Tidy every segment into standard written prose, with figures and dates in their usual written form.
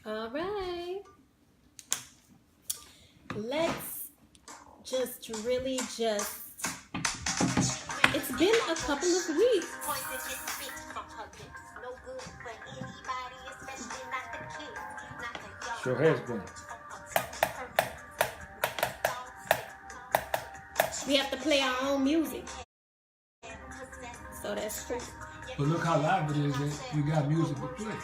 All right. Let's just really just. It's been a couple of weeks. Sure has been. We have to play our own music. So that's true. But look how live it is that you got music to play.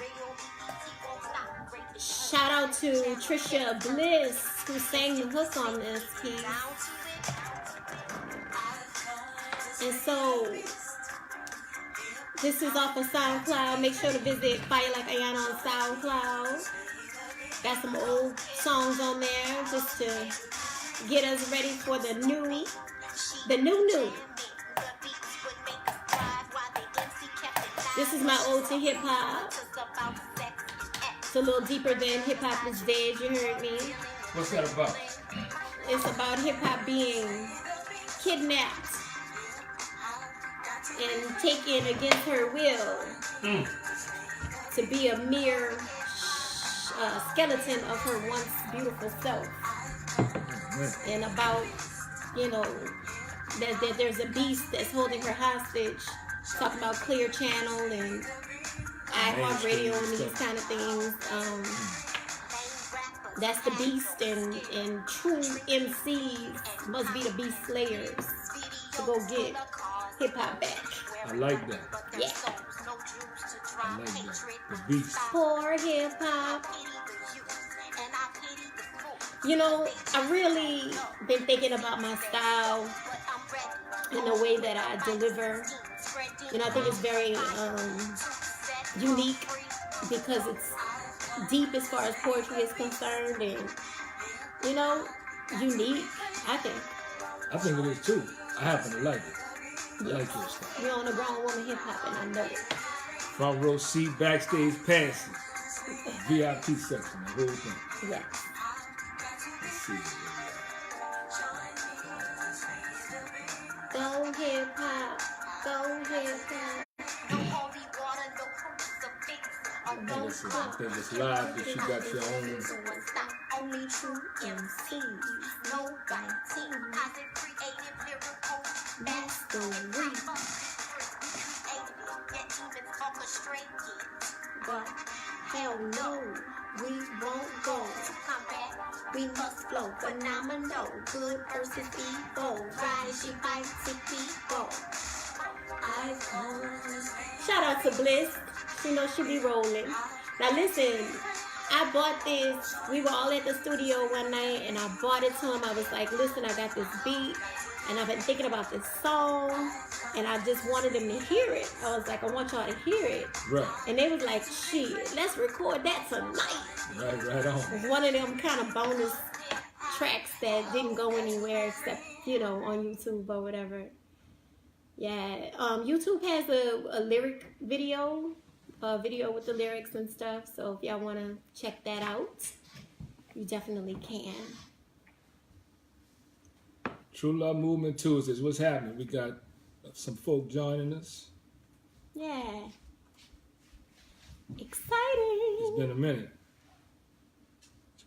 Shout out to Trisha Bliss, who sang the hook on this piece. And so, this is off of SoundCloud. Make sure to visit Fire Like Ayana on SoundCloud. Got some old songs on there just to get us ready for the new. This is my ode to hip hop. It's a little deeper than hip hop is dead, you heard me. What's that about? It's about hip hop being kidnapped and taken against her will to be a mere skeleton of her once beautiful self. And about, that there's a beast that's holding her hostage. Talking about Clear Channel and iHeartRadio and these kind of things. That's the beast, and true MCs must be the beast slayers to go get hip hop back. I like that. Yeah. I like that. The beast. For hip hop. I really been thinking about my style in the way that I deliver. I think it's very unique because it's deep as far as poetry is concerned and, unique, I think. I think it is too. I happen to like it. I like your style. You're on the grown woman hip hop and I know it. Front row seat, backstage passes. VIP section, the whole thing. Yeah. Let's see. Go hip hop. Go hip hop. I think it's live that you got your own. Only true MCs, no writing, mastery. But hell no, we won't go. We must flow, phenomenal, good versus evil. Riding she fights people. Shout out to Bliss. She knows she be rolling. Now listen, I bought this. We were all at the studio one night and I bought it to him. I was like, listen, I got this beat and I've been thinking about this song and I just wanted them to hear it. I was like, I want y'all to hear it. Right. And they was like, shit, let's record that tonight. Right on. It was one of them kind of bonus tracks that didn't go anywhere except, on YouTube or whatever. Yeah. YouTube has a lyric video. Video with the lyrics and stuff. So if y'all want to check that out, you definitely can. True Love Movement Tuesdays. What's happening? We got some folk joining us. Yeah. Exciting. It's been a minute.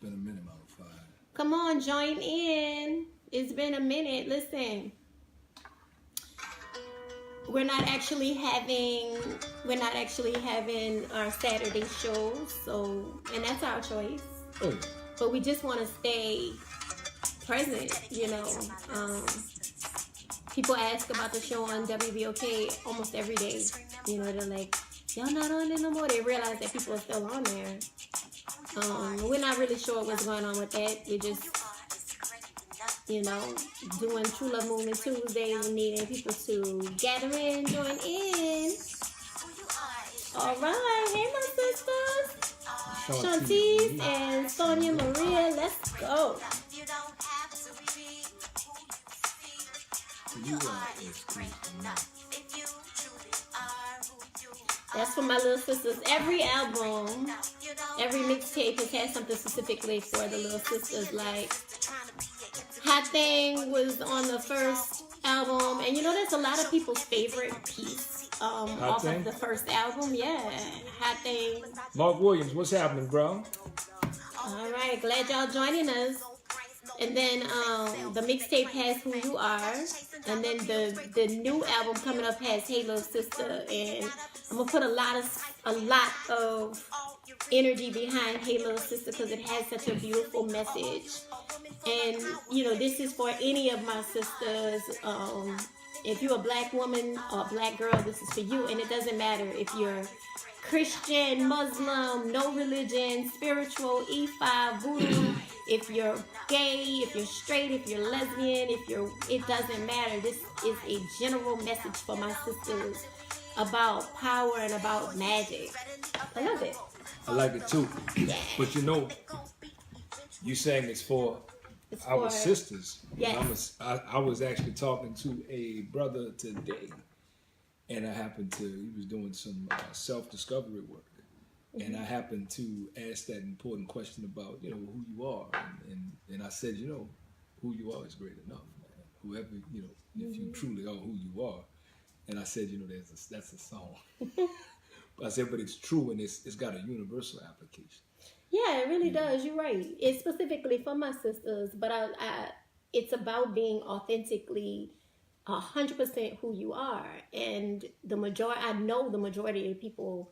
Mama Fire. Come on, join in. It's been a minute. Listen. We're not actually having our Saturday shows, and that's our choice. Oh. But we just want to stay present, People ask about the show on WBOK almost every day. They're like, y'all not on it no more. They realize that people are still on there. We're not really sure what's going on with that. We're just, doing True Love Movement Tuesdays and needing people to gather in, join in. All right, hey my sisters, Shantice and Sonia Maria, let's go. That's for my little sisters. Every album, every mixtape has had something specifically for the little sisters. Like Hot Thing was on the first album, and you know that's a lot of people's favorite piece off of the first album. Yeah, Hot Thing. Mark Williams, what's happening, bro? All right, glad y'all joining us. And then the mixtape has Who You Are, and then the new album coming up has Hey Little Sister, and I'm gonna put a lot of energy behind Hey Little Sister because it has such a beautiful message. And you know, this is for any of my sisters. If you're a black woman or a black girl, this is for you. And it doesn't matter if you're Christian, Muslim, no religion, spiritual, E5, voodoo, if you're gay, if you're straight, if you're lesbian, it doesn't matter. This is a general message for my sisters about power and about magic. I love it. I like it too. Yeah. But you know, you saying it's for our sisters. Yes. I was actually talking to a brother today, and he was doing some self-discovery work. And I happened to ask that important question about, you know, who you are. And I said, you know, who you are is great enough, man. Whoever, you know, if you truly are who you are. And I said, you know, that's a song. But I said, but it's true, and it's got a universal application. Yeah, it really does. You're right. It's specifically for my sisters, but it's about being authentically 100% who you are. And I know the majority of people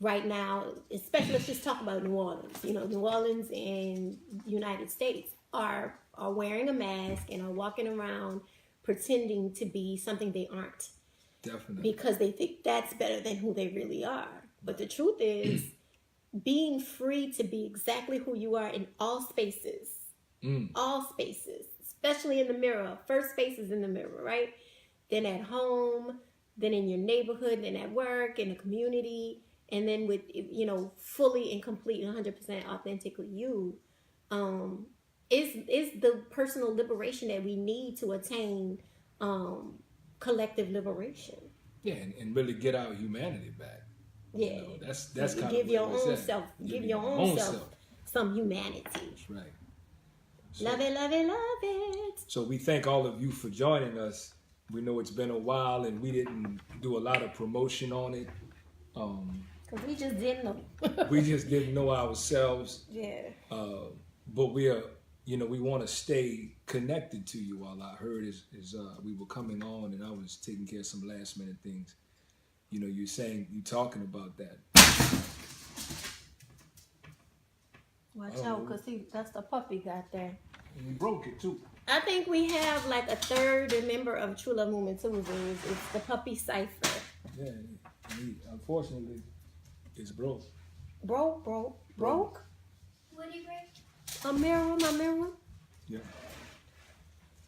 right now, especially let's just talk about New Orleans. You know, New Orleans and United States are wearing a mask and are walking around pretending to be something they aren't. Definitely. Because they think that's better than who they really are. But the truth is, being free to be exactly who you are in all spaces. All spaces. Especially in the mirror. First space is in the mirror, right? Then at home, then in your neighborhood, then at work, in the community, and then with, you know, fully and complete 100% authentically you, is the personal liberation that we need to attain collective liberation. Yeah, and really get our humanity back. Yeah, you know, that's kind give of your own self, give your own self some humanity. That's right. So, love it, love it, love it. So we thank all of you for joining us. We know it's been a while, and we didn't do a lot of promotion on it. Because we just didn't know. We just didn't know ourselves. Yeah. But we are, you know, we want to stay connected to you all. I heard is we were coming on, and I was taking care of some last minute things. You know, you talking about that. Watch out, because that's the puppy got there. And he broke it, too. I think we have like a third member of True Love Movement Tuesdays. It's the puppy cipher. Yeah, unfortunately, it's broke. Broke? What did he break? My mirror. Yeah.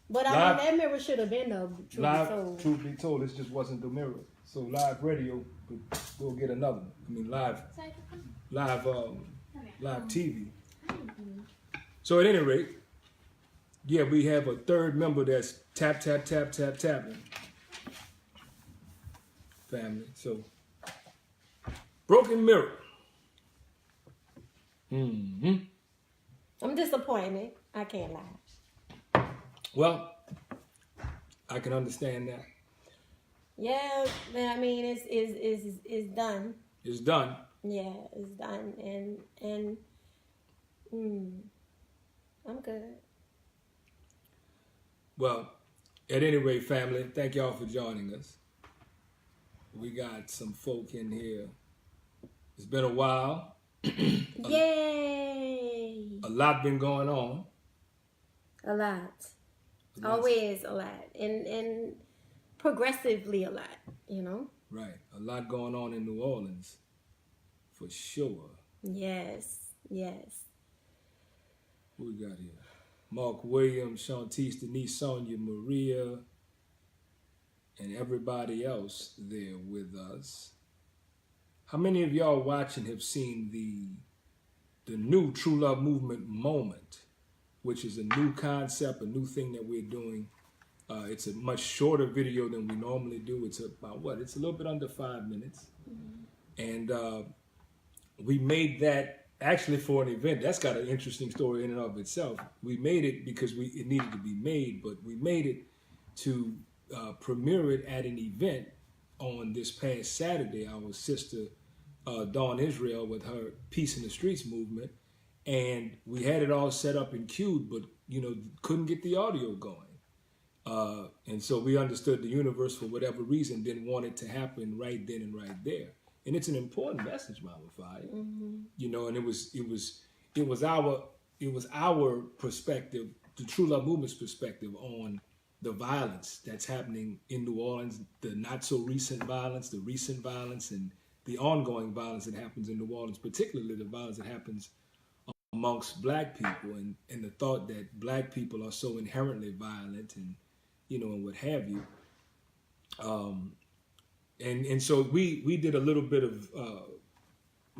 But I mean, that mirror should have been Truth be told, it just wasn't the mirror. So live radio, we'll get another one. I mean, live TV. So at any rate, yeah, we have a third member that's tapping. Family. So, broken mirror. I'm disappointed. I can't lie. Well, I can understand that. Yeah, I mean, it's done. It's done. Yeah, it's done, and I'm good. Well, at any rate, family, thank y'all for joining us. We got some folk in here. It's been a while. Yay! A lot been going on. A lot. Always a lot. And progressively a lot, you know? Right. A lot going on in New Orleans. For sure. Yes. Who we got here? Mark Williams, Shantice, Denise, Sonia, Maria, and everybody else there with us. How many of y'all watching have seen the new True Love Movement Moment, which is a new concept, a new thing that we're doing? It's a much shorter video than we normally do. It's about It's a little bit under 5 minutes. And we made that actually for an event. That's got an interesting story in and of itself. We made it because it needed to be made, but we made it to premiere it at an event on this past Saturday. Our sister Dawn Israel with her Peace in the Streets movement, and we had it all set up and queued, but couldn't get the audio going. And so we understood the universe, for whatever reason, didn't want it to happen right then and right there. And it's an important message, Mama Fire. And it was our perspective, the True Love Movement's perspective on the violence that's happening in New Orleans, the not so recent violence, the recent violence, and the ongoing violence that happens in New Orleans, particularly the violence that happens amongst Black people, and the thought that Black people are so inherently violent, and and what have you. And so we did a little bit of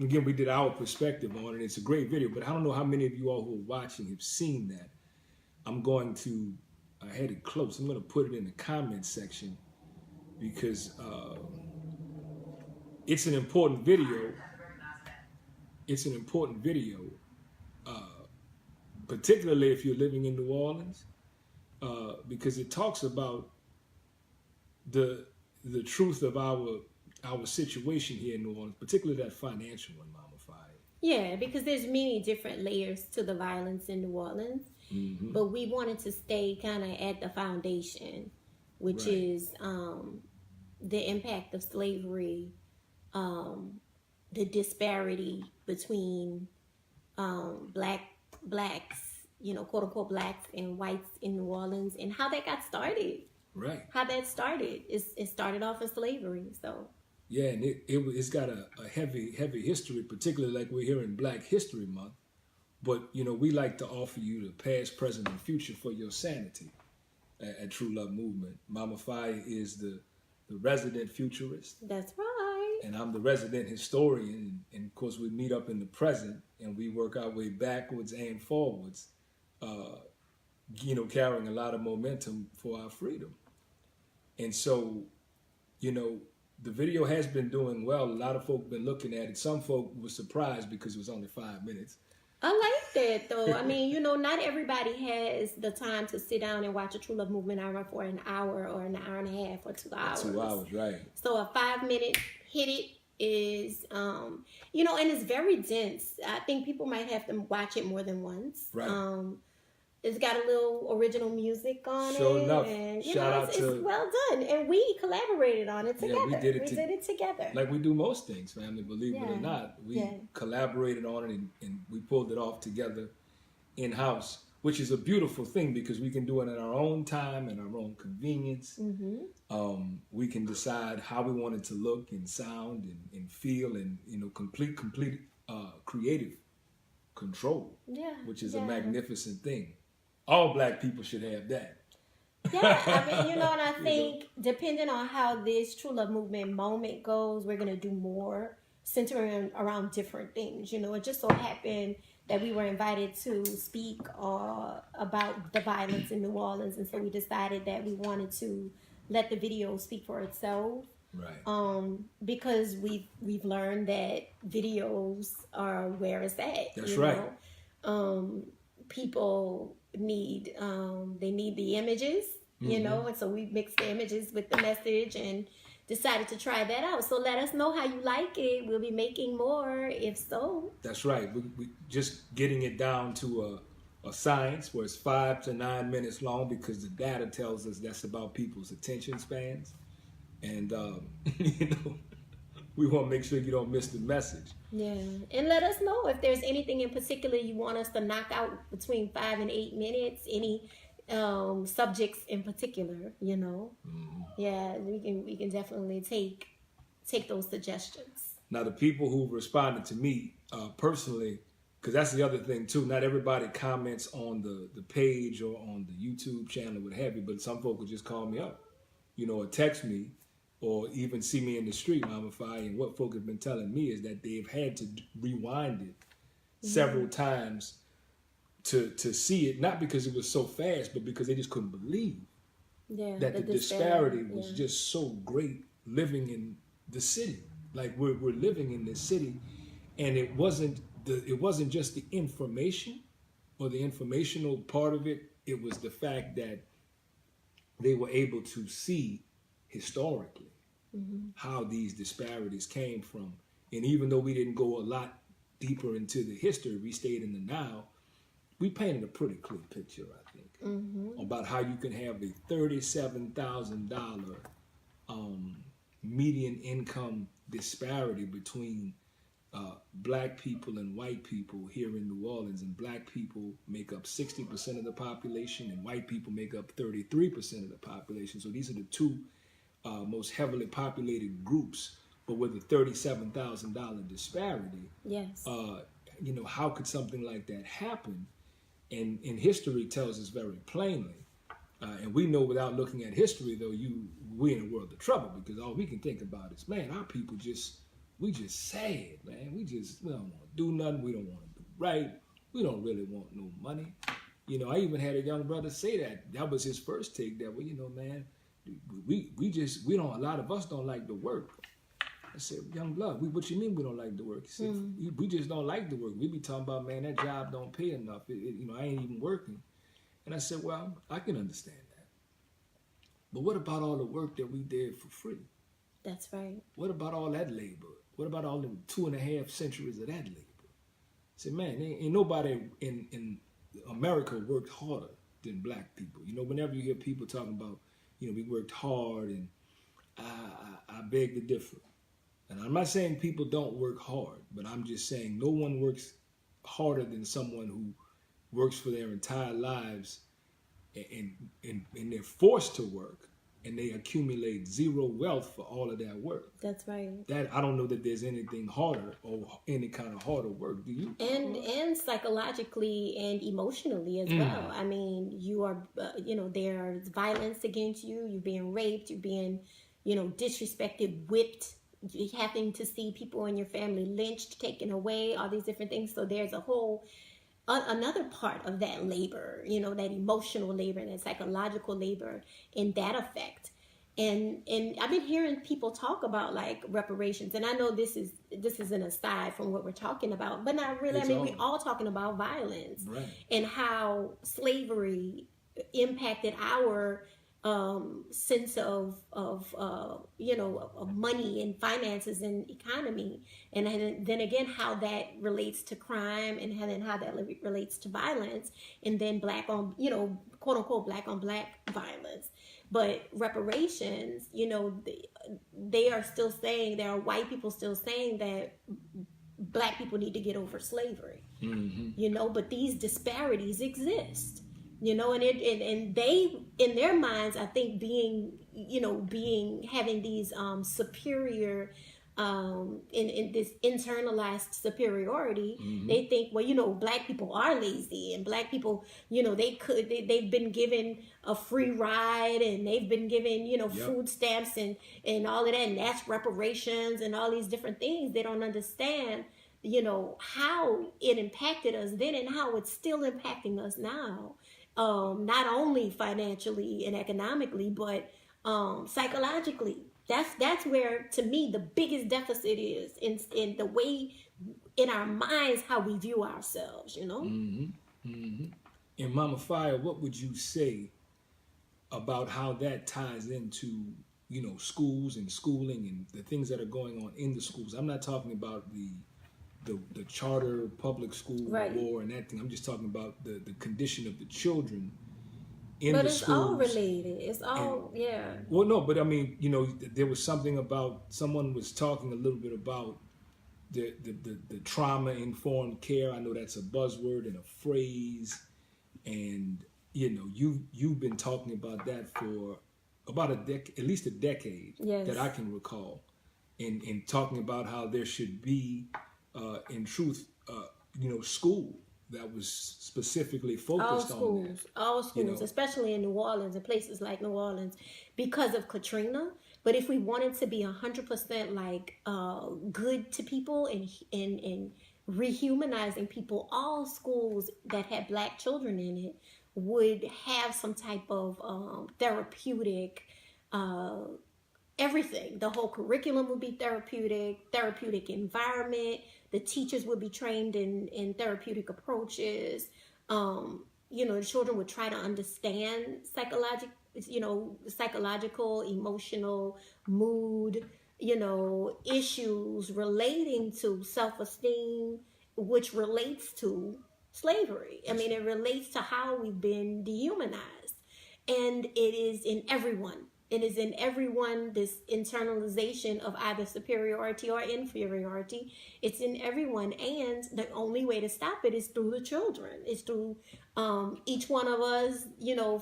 again, we did our perspective on it. It's a great video, but I don't know how many of you all who are watching have seen that. I'm going to I had it close. I'm going to put it in the comments section because it's an important video. It's an important video, particularly if you're living in New Orleans, because it talks about the truth of our situation here in New Orleans, particularly that financial one, Mama Fire. Yeah, because there's many different layers to the violence in New Orleans, but we wanted to stay kind of at the foundation, which is the impact of slavery, the disparity between blacks, quote unquote blacks and whites in New Orleans, and how that got started. Right. How that started. It started off as slavery. So. Yeah, and it's got a heavy history, particularly like we're here in Black History Month. But we like to offer you the past, present, and future for your sanity at True Love Movement. Mama Fire is the resident futurist. That's right. And I'm the resident historian. And of course, we meet up in the present and we work our way backwards and forwards, carrying a lot of momentum for our freedom. And so, the video has been doing well. A lot of folk have been looking at it. Some folk were surprised because it was only 5 minutes. I like that, though. I mean, not everybody has the time to sit down and watch a True Love Movement hour for an hour or an hour and a half or 2 hours. 2 hours, right. So a 5-minute hit it is, and it's very dense. I think people might have to watch it more than once. Right. It's got a little original music on sure it. Enough. And, Shout out to... It's well done. And we collaborated on it together. Yeah, we did it together. Like we do most things, family, believe it or not. We collaborated on it and we pulled it off together in-house, which is a beautiful thing because we can do it at our own time and our own convenience. We can decide how we want it to look and sound and feel and, complete creative control, which is a magnificent thing. All Black people should have that. Yeah, I mean, and I think depending on how this True Love Movement moment goes, we're going to do more centering around different things. It just so happened that we were invited to speak about the violence in New Orleans, and so we decided that we wanted to let the video speak for itself. Right. Because we've learned that videos are where it's at. That's right. People need the images, and so we mixed the images with the message and decided to try that out. So let us know how you like it. We'll be making more if so. That's right. We just getting it down to a science where it's 5 to 9 minutes long because the data tells us that's about people's attention spans. And, we want to make sure you don't miss the message. Yeah. And let us know if there's anything in particular you want us to knock out between 5 and 8 minutes, any subjects in particular, Yeah, we can definitely take those suggestions. Now, the people who responded to me personally, because that's the other thing too, not everybody comments on the page or on the YouTube channel, what have you, but some folks will just call me up, or text me or even see me in the street, Mama Fi, and what folk have been telling me is that they've had to rewind it several times to see it, not because it was so fast, but because they just couldn't believe that the disparity was just so great living in the city. Like we're living in this city, and it wasn't just the information or the informational part of it. It was the fact that they were able to see historically how these disparities came from. And even though we didn't go a lot deeper into the history, we stayed in the now, we painted a pretty clear picture, I think, about how you can have a $37,000 median income disparity between black people and white people here in New Orleans, and black people make up 60% of the population and white people make up 33% of the population. So these are the two most heavily populated groups, but with a $37,000 disparity. Yes. You know, how could something like that happen? And history tells us very plainly, and we know without looking at history, though, we're in a world of trouble, because all we can think about is, man, our people we just sad, man. We don't want to do nothing. We don't want to do right. We don't really want no money. You know, I even had a young brother say that. That was his first take, that, well, you know, man, a lot of us don't like the work. I said, young blood, what you mean we don't like the work? He said, we just don't like the work. We be talking about, man, that job don't pay enough. You know, I ain't even working. And I said, well, I can understand that. But what about all the work that we did for free? That's right. What about all that labor? What about all the 2.5 centuries of that labor? I said, man, ain't nobody in America worked harder than black people. You know, whenever you hear people talking about, you know, we worked hard, and I beg to differ. And I'm not saying people don't work hard, but I'm just saying no one works harder than someone who works for their entire lives and they're forced to work, and they accumulate zero wealth for all of that work. That's right. That I don't know that there's anything harder or any kind of harder work. Do you? And psychologically and emotionally as well. I mean, you are, there's violence against you. You're being raped. You're being, disrespected, whipped. You're having to see people in your family lynched, taken away, all these different things. So there's a whole another part of that labor, that emotional labor and that psychological labor in that effect. And I've been hearing people talk about like reparations, and I know this is an aside from what we're talking about, but not really. We're all talking about violence, right, and how slavery impacted our sense of money and finances and economy, and then again how that relates to crime, and then how that relates to violence, and then black on quote unquote black on black violence. But reparations, they are still saying, there are white people still saying that black people need to get over slavery, but these disparities exist. And they, in their minds, I think having these superior, in this internalized superiority, they think, well, black people are lazy, and black people, they've been given a free ride, and they've been given, food stamps and all of that, and that's reparations and all these different things. They don't understand, how it impacted us then and how it's still impacting us now. Not only financially and economically, but psychologically. That's where, to me, the biggest deficit is in the way, in our minds, how we view ourselves. And Mama Fire, what would you say about how that ties into schools and schooling and the things that are going on in the schools? I'm not talking about the charter public school war and that thing. I'm just talking about the condition of the children in the schools. But it's all related. It's all, Well, no, but I mean, there was something about, someone was talking a little bit about the trauma-informed care. I know that's a buzzword and a phrase. And, you've been talking about that for about at least a decade, that I can recall. And talking about how there should be, in truth, school that was specifically focused on that. All schools, especially in New Orleans and places like New Orleans, because of Katrina, But if we wanted to be 100% like good to people and rehumanizing people, all schools that had Black children in it would have some type of therapeutic everything. The whole curriculum would be therapeutic environment. The teachers would be trained in therapeutic approaches. The children would try to understand psychological, emotional, mood, issues relating to self-esteem, which relates to slavery. I mean, it relates to how we've been dehumanized. And it is in everyone. It is in everyone, this internalization of either superiority or inferiority. It's in everyone. And the only way to stop it is through the children. It's through each one of us,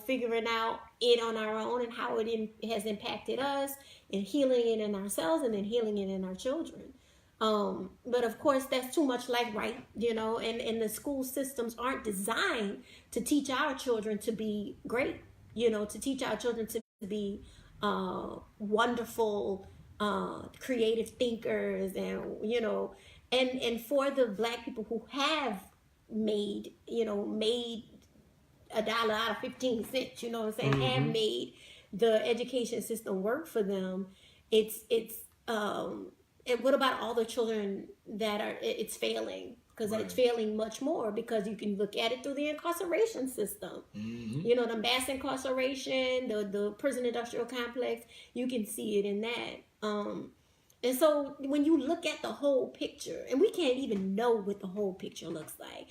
figuring out it on our own and how it has impacted us, and healing it in ourselves and then healing it in our children. But of course, that's too much like right, and the school systems aren't designed to teach our children to be great, to teach our children to be wonderful, creative thinkers, and for the Black people who have made $1 out of 15 cents, have made the education system work for them. What about all the children that it's failing? Because it's failing much more, because you can look at it through the incarceration system. The mass incarceration, the prison industrial complex, you can see it in that. And so when you look at the whole picture, and we can't even know what the whole picture looks like.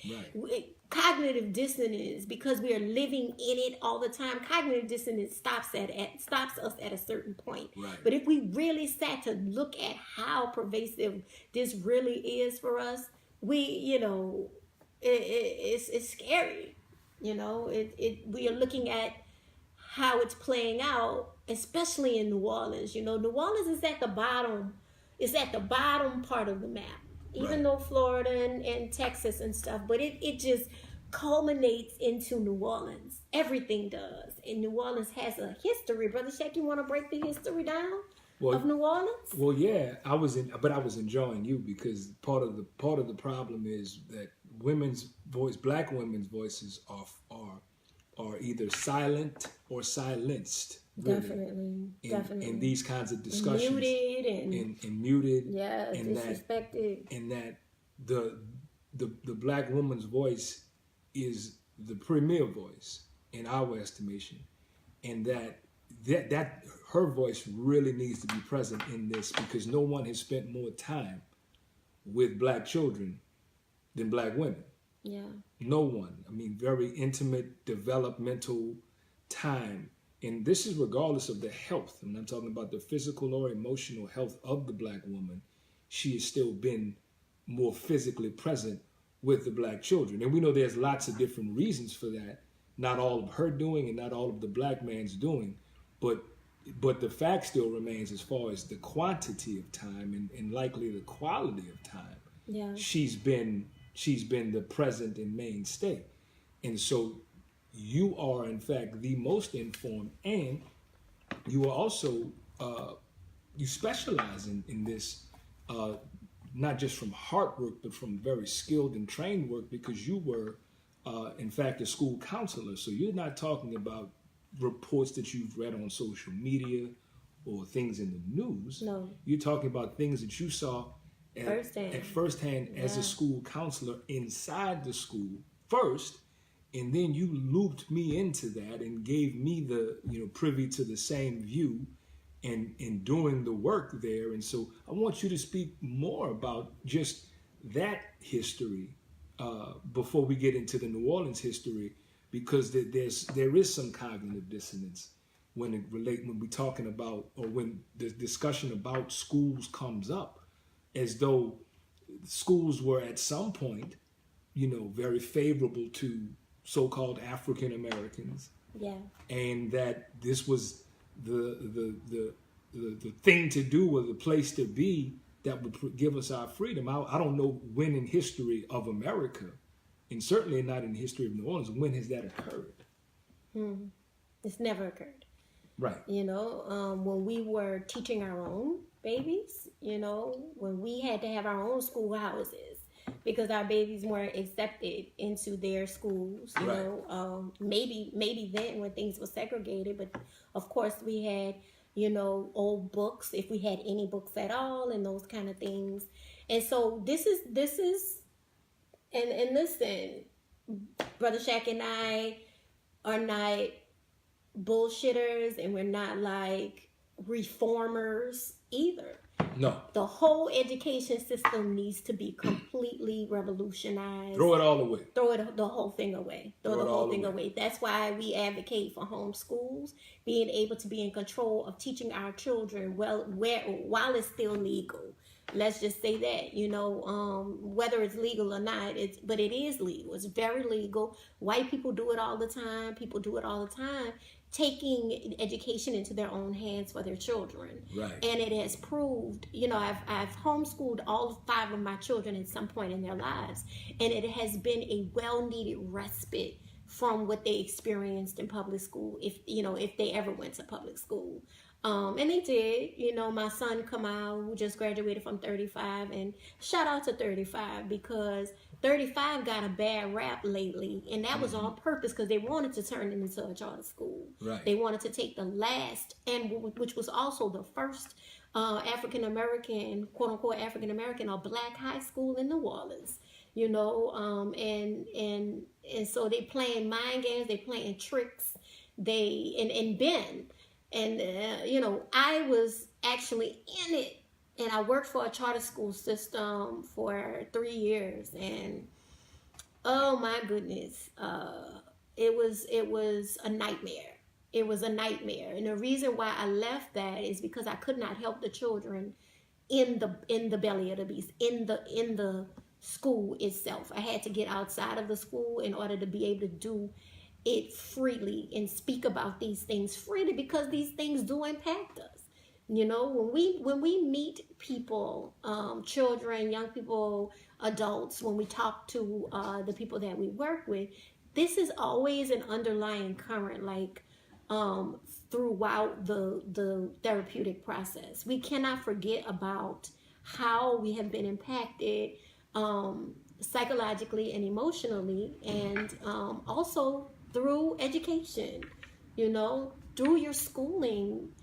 Cognitive dissonance, because we are living in it all the time, cognitive dissonance stops us at a certain point. But if we really sat to look at how pervasive this really is for us, it's scary. We are looking at how it's playing out, especially in New Orleans. New Orleans is at the bottom. It's at the bottom part of the map, even though Florida and Texas and stuff, but it just culminates into New Orleans. Everything does. And New Orleans has a history. Brother Shaq, you want to break the history down of New Orleans? Well, yeah, I was enjoying you, because part of the problem is that Black women's voices are either silent or silenced. Really, definitely. In these kinds of discussions, muted and muted, disrespected, and that the Black woman's voice is the premier voice in our estimation, and that her voice really needs to be present in this, because no one has spent more time with Black children than Black women. No one. I mean, very intimate, developmental time. And this is regardless of the health. I'm not talking about the physical or emotional health of the Black woman. She has still been more physically present with the Black children. And we know there's lots of different reasons for that. Not all of her doing and not all of the Black man's doing. But the fact still remains, as far as the quantity of time and likely the quality of time. She's been the present and mainstay. And so you are, in fact, the most informed, and you are also, you specialize in this, not just from heart work, but from very skilled and trained work, because you were, in fact, a school counselor. So you're not talking about reports that you've read on social media or things in the news. No. You're talking about things that you saw at firsthand as a school counselor inside the school first. And then you looped me into that and gave me the, privy to the same view and doing the work there. And so I want you to speak more about just that history before we get into the New Orleans history, because there is some cognitive dissonance when we're talking about, or when the discussion about schools comes up, as though schools were at some point, very favorable to so-called African Americans, and that this was the thing to do, or the place to be, that would give us our freedom. I don't know when in history of America, and certainly not in the history of New Orleans, when has that occurred? It's never occurred. Right. When we were teaching our own babies, when we had to have our own schoolhouses because our babies weren't accepted into their schools, maybe then when things were segregated, but of course we had, old books, if we had any books at all, and those kind of things. And so this is, and listen, Brother Shaq and I are not bullshitters, and we're not like reformers either. No. The whole education system needs to be completely revolutionized. Throw it all away. Throw the whole thing away. Throw the whole thing away. That's why we advocate for homeschools, being able to be in control of teaching our children while it's still legal. Let's just say that, whether it's legal or not, but it is legal. It's very legal. White people do it all the time. People do it all the time, taking education into their own hands for their children. Right. And it has proved, I've homeschooled all 5 of my children at some point in their lives, and it has been a well-needed respite from what they experienced in public school, if they ever went to public school. And they did. My son Kamal, who just graduated from 35, and shout out to 35 because 35 got a bad rap lately, and that was on purpose because they wanted to turn it into a charter school. Right. They wanted to take the last, and which was also the first African American, quote unquote African American or black high school in New Orleans. And so they playing mind games, they playing tricks, and Ben. And, I was actually in it, and I worked for a charter school system for 3 years, and oh my goodness, it was a nightmare. It was a nightmare. And the reason why I left that is because I could not help the children in the belly of the beast, in the school itself. I had to get outside of the school in order to be able to do it freely and speak about these things freely, because these things do impact us. When we meet people, children, young people, adults, when we talk to the people that we work with, this is always an underlying current, throughout the therapeutic process. We cannot forget about how we have been impacted psychologically and emotionally, and also through education, through your schooling.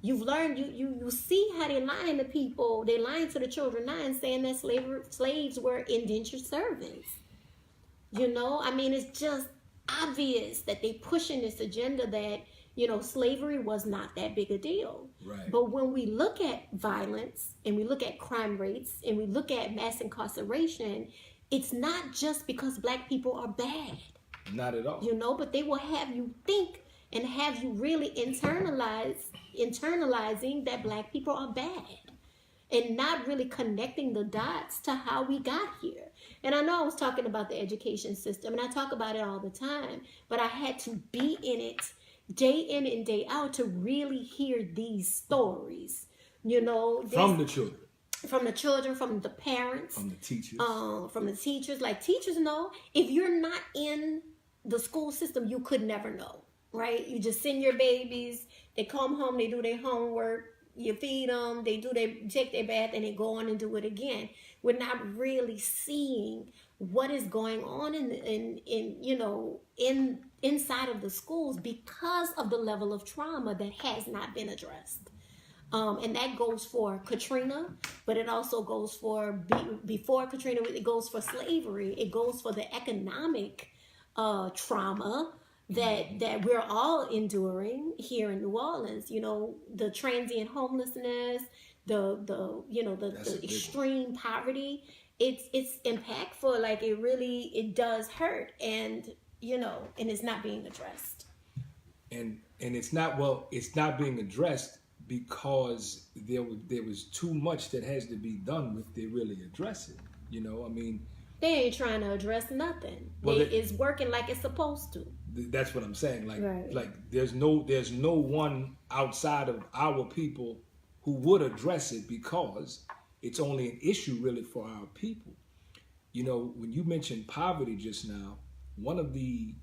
You've learned, you see how they're lying to people. They're lying to the children now and saying that slaves were indentured servants. It's just obvious that they pushing this agenda that, slavery was not that big a deal. Right. But when we look at violence and we look at crime rates and we look at mass incarceration, it's not just because black people are bad. Not at all. But they will have you think and have you really internalizing that black people are bad, and not really connecting the dots to how we got here. And I know I was talking about the education system, and I talk about it all the time, but I had to be in it day in and day out to really hear these stories, from the children. From the children, from the parents, from the teachers. From the teachers. Like, teachers know, if you're not in the school system, you could never know, right? You just send your babies, they come home, they do their homework, you feed them, they take their bath, and they go on and do it again. We're not really seeing what is going on inside of the schools because of the level of trauma that has not been addressed. And that goes for Katrina, but it also goes for before Katrina. It goes for slavery. It goes for the economic trauma that we're all enduring here in New Orleans. The transient homelessness, the extreme poverty. It's impactful. Like, it does hurt, and and it's not being addressed. And it's not being addressed because there was too much that has to be done if they really address it. They ain't trying to address nothing. It's working like it's supposed to. That's what I'm saying. Right. Like there's no one outside of our people who would address it, because it's only an issue really for our people. When you mentioned poverty just now, one of the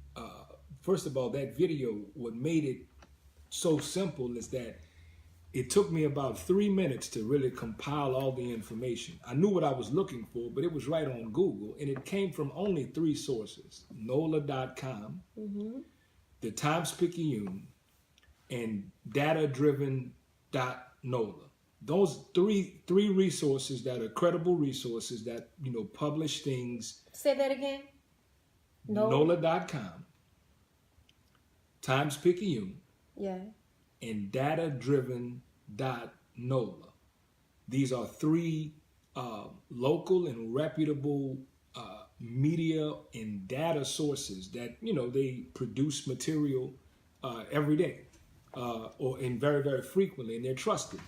first of all, that video, what made it so simple is that it took me about 3 minutes to really compile all the information. I knew what I was looking for, but it was right on Google, and it came from only 3 sources: NOLA.com, the Times-Picayune, and data-driven.NOLA. Those three resources that are credible resources that, publish things. Say that again. NOLA.com, Times-Picayune, Yeah. and data-driven.NOLA. These are 3 local and reputable media and data sources that, they produce material every day and very, very frequently, and they're trusted.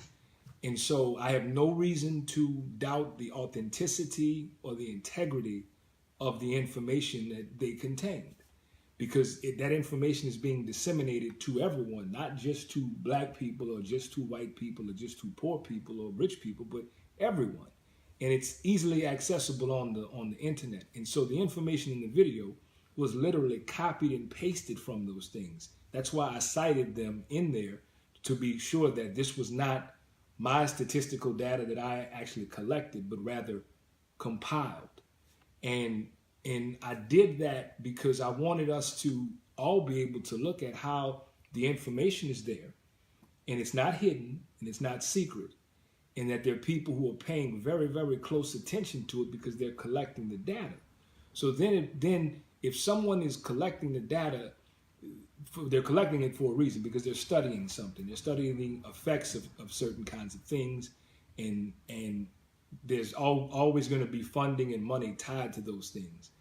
And so I have no reason to doubt the authenticity or the integrity of the information that they contained, because that information is being disseminated to everyone, not just to black people or just to white people or just to poor people or rich people, but everyone. And it's easily accessible on the internet. And so the information in the video was literally copied and pasted from those things. That's why I cited them in there, to be sure that this was not my statistical data that I actually collected, but rather compiled. And I did that because I wanted us to all be able to look at how the information is there, and it's not hidden, and it's not secret, and that there are people who are paying very, very close attention to it because they're collecting the data. So then if someone is collecting the data, they're collecting it for a reason, because they're studying something. They're studying the effects of certain kinds of things, and there's always going to be funding and money tied to those things.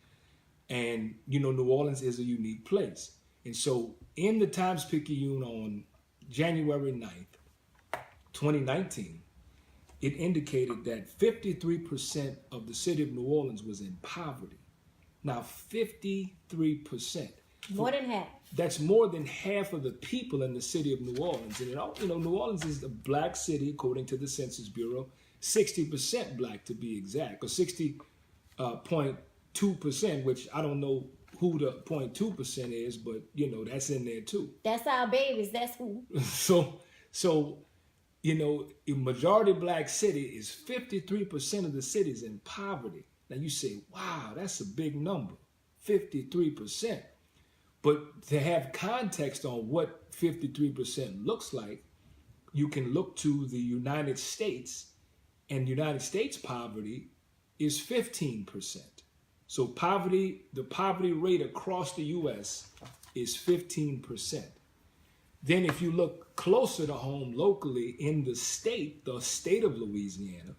And, New Orleans is a unique place. And so in the Times-Picayune on January 9th, 2019, it indicated that 53% of the city of New Orleans was in poverty. Now, 53%. More than half. That's more than half of the people in the city of New Orleans. And, New Orleans is a black city, according to the Census Bureau, 60% black to be exact, or 60.2%, which I don't know who the 0.2% is, but, that's in there too. That's our babies. That's who. So, a majority black city is 53% of the cities in poverty. Now you say, wow, that's a big number, 53%. But to have context on what 53% looks like, you can look to the United States, and United States poverty is 15%. So the poverty rate across the U.S. is 15%. Then if you look closer to home locally in the state of Louisiana,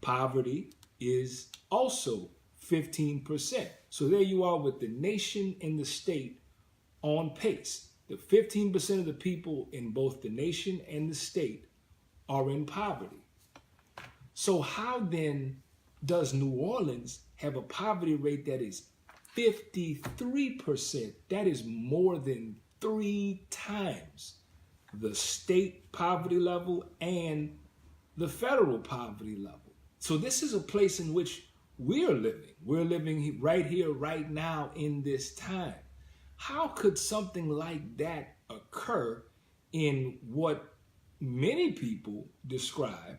poverty is also 15%. So there you are with the nation and the state on pace. The 15% of the people in both the nation and the state are in poverty. So how then does New Orleans have a poverty rate that is 53%? That is more than 3 times the state poverty level and the federal poverty level. So this is a place in which we're living. We're living right here, right now, in this time. How could something like that occur in what many people describe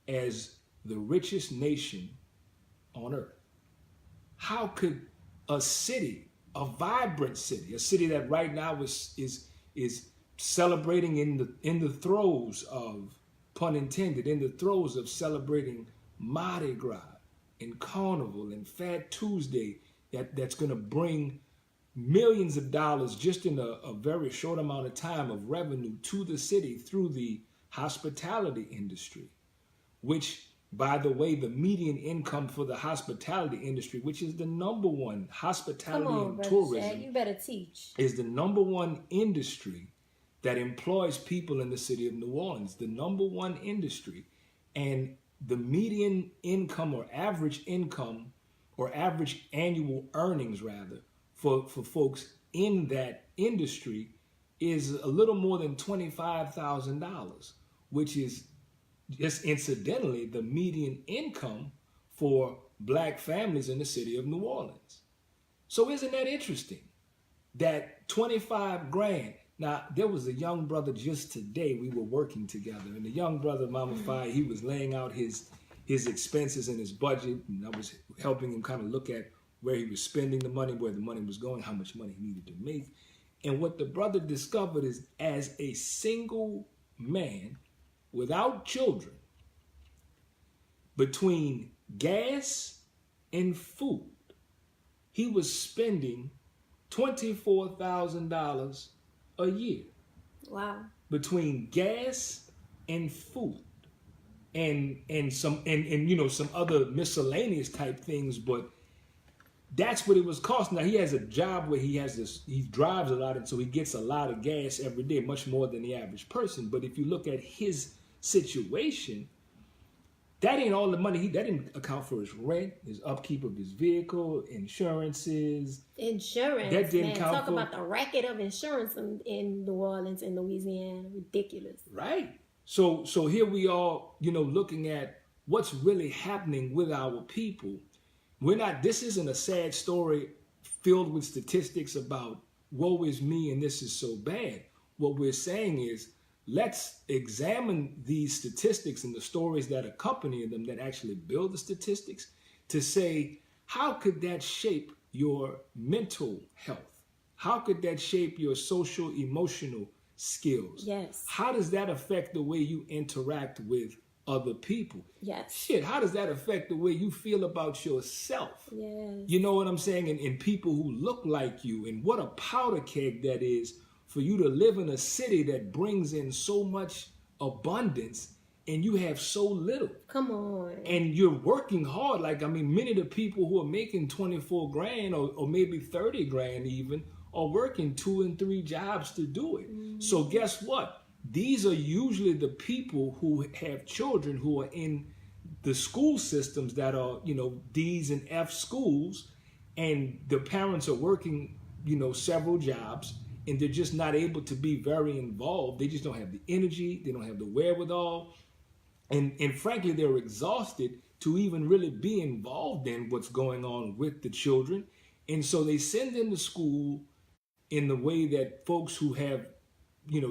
as the richest nation on earth? How could a city, a vibrant city, a city that right now is celebrating in the throes of, pun intended, in the throes of celebrating Mardi Gras and Carnival and Fat Tuesday, that's going to bring millions of dollars just in a very short amount of time of revenue to the city through the hospitality industry, which, by the way, the median income for the hospitality industry, which is the number one, hospitality and tourism, Chad, you better teach, is the number one industry that employs people in the city of New Orleans, the number one industry. And the median income or average annual earnings rather for folks in that industry is a little more than $25,000, which is just incidentally the median income for black families in the city of New Orleans. So isn't that interesting? That 25 grand. Now, there was a young brother just today, we were working together, and the young brother, Mama Fi, he was laying out his expenses and his budget, and I was helping him kind of look at where he was spending the money, where the money was going, how much money he needed to make. And what the brother discovered is, as a single man without children, between gas and food, he was spending $24,000 a year. Wow. Between gas and food and some some other miscellaneous type things, but that's what it was costing. Now he has a job where he drives a lot, and so he gets a lot of gas every day, much more than the average person. But if you look at his situation, that ain't all the money. That didn't account for his rent, his upkeep of his vehicle, insurances. Insurance. That didn't count talk for. about the racket of insurance in New Orleans and Louisiana. Ridiculous. Right. So here we are, looking at what's really happening with our people. This isn't a sad story filled with statistics about woe is me and this is so bad. What we're saying is, let's examine these statistics and the stories that accompany them, that actually build the statistics, to say, how could that shape your mental health? How could that shape your social, emotional skills? Yes. How does that affect the way you interact with other people? Yes. Shit, how does that affect the way you feel about yourself? Yes. You know what I'm saying? And people who look like you, and what a powder keg that is for you to live in a city that brings in so much abundance and you have so little. Come on. And you're working hard. Many of the people who are making 24 grand or maybe 30 grand even are working 2 and 3 jobs to do it. Mm-hmm. So guess what? These are usually the people who have children who are in the school systems that are, D's and F schools, and the parents are working, several jobs, and they're just not able to be very involved. They just don't have the energy. They don't have the wherewithal. And frankly, they're exhausted to even really be involved in what's going on with the children. And so they send them to school in the way that folks who have,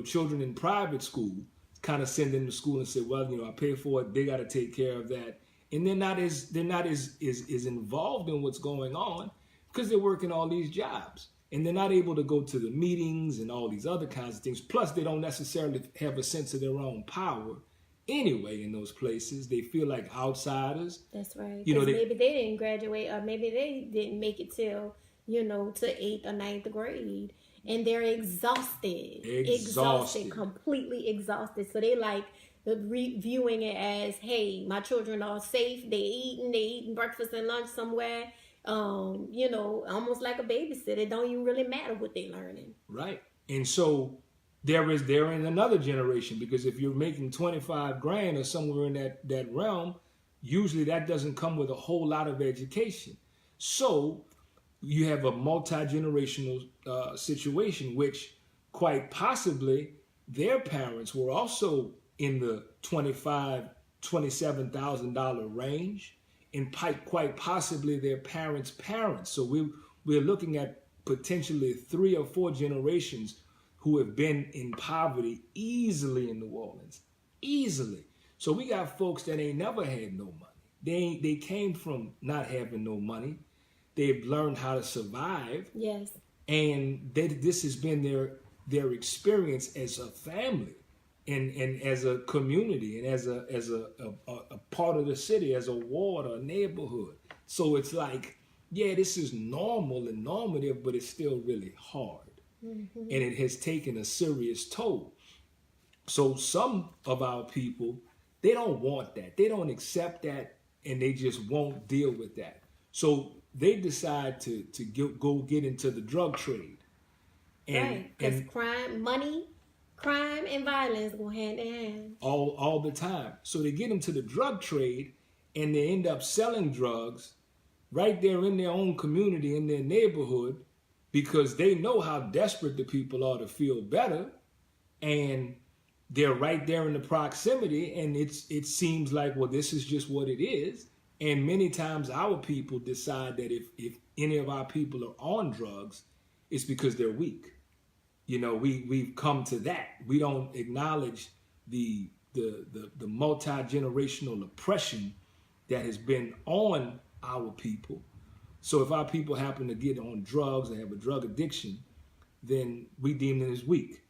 children in private school kind of send them to school and say, well, I pay for it. They got to take care of that. And they're not as involved in what's going on because they're working all these jobs. And they're not able to go to the meetings and all these other kinds of things. Plus, they don't necessarily have a sense of their own power anyway in those places. They feel like outsiders. That's right. Maybe they didn't graduate, or maybe they didn't make it till, to 8th or 9th grade. And they're exhausted, completely exhausted. So they viewing it as, hey, my children are safe. They eating breakfast and lunch somewhere. Almost like a babysitter. It don't even really matter what they're learning. Right. And so they're in another generation, because if you're making 25 grand or somewhere in that realm, usually that doesn't come with a whole lot of education. So you have a multi-generational situation, which quite possibly their parents were also in the $27,000 range, and quite possibly their parents' parents. So we're looking at potentially 3 or 4 generations who have been in poverty easily in New Orleans, easily. So we got folks that ain't never had no money. They came from not having no money. They've learned how to survive. Yes. And this has been their experience as a family. And as a community, and as a part of the city, as a ward or a neighborhood. So it's like, yeah, this is normal and normative, but it's still really hard. Mm-hmm. And it has taken a serious toll. So some of our people, they don't want that. They don't accept that, and they just won't deal with that. So they decide to go get into the drug trade. Right, because crime and violence go hand in hand. All the time. So they get into the drug trade, and they end up selling drugs right there in their own community, in their neighborhood, because they know how desperate the people are to feel better, and they're right there in the proximity, and it seems like, well, this is just what it is. And many times our people decide that if any of our people are on drugs, it's because they're weak. we've come to that. We don't acknowledge the multi-generational oppression that has been on our people. So if our people happen to get on drugs and have a drug addiction, then we deem them as weak.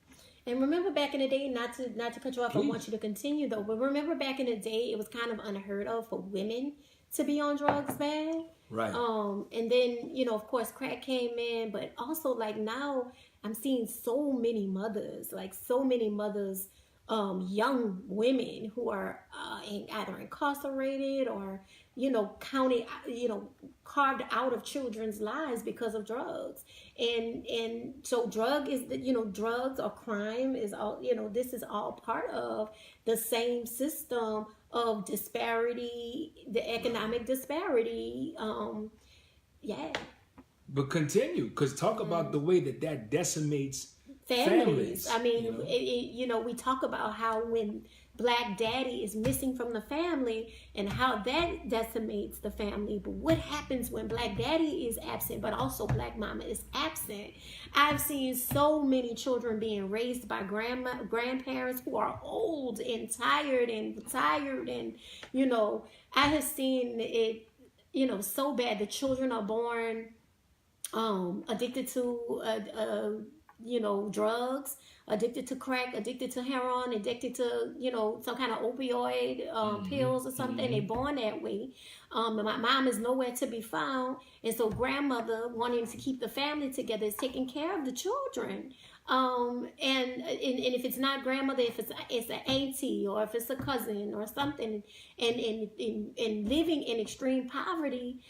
And remember back in the day, not to cut you off, Please. I want you to continue though, but remember back in the day, it was kind of unheard of for women to be on drugs bad. Right. And then, of course, crack came in, but also like now I'm seeing so many mothers, young women who are either incarcerated or, counted, carved out of children's lives because of drugs. And so drugs or crime is all, this is all part of the same system of disparity, the economic disparity. But continue, because talk about the way that decimates families. I mean, we talk about how when Black daddy is missing from the family and how that decimates the family. But what happens when Black daddy is absent, but also Black mama is absent? I've seen so many children being raised by grandparents who are old and tired and retired. And, I have seen it, so bad. The children are born addicted to drugs, addicted to crack, addicted to heroin, addicted to, some kind of opioid pills or something. They're born that way. And my mom is nowhere to be found. And so grandmother, wanting to keep the family together, is taking care of the children. And if it's not grandmother, if it's an auntie or if it's a cousin or something, and living in extreme poverty,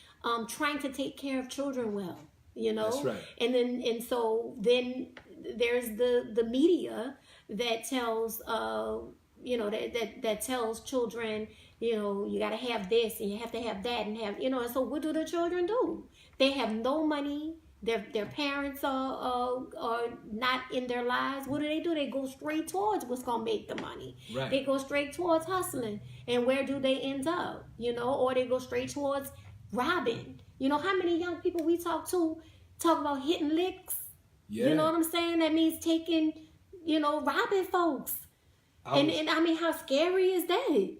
trying to take care of children well. That's right. And so then there's the media that tells that tells children, you got to have this and you have to have that and have, and so what do the children do? They have no money. Their parents are not in their lives. What do? They go straight towards what's gonna make the money. Right. They go straight towards hustling. And where do they end up? Or they go straight towards robbing. How many young people we talk about hitting licks? Yeah. You know what I'm saying? That means taking, robbing folks. And I mean, how scary is that?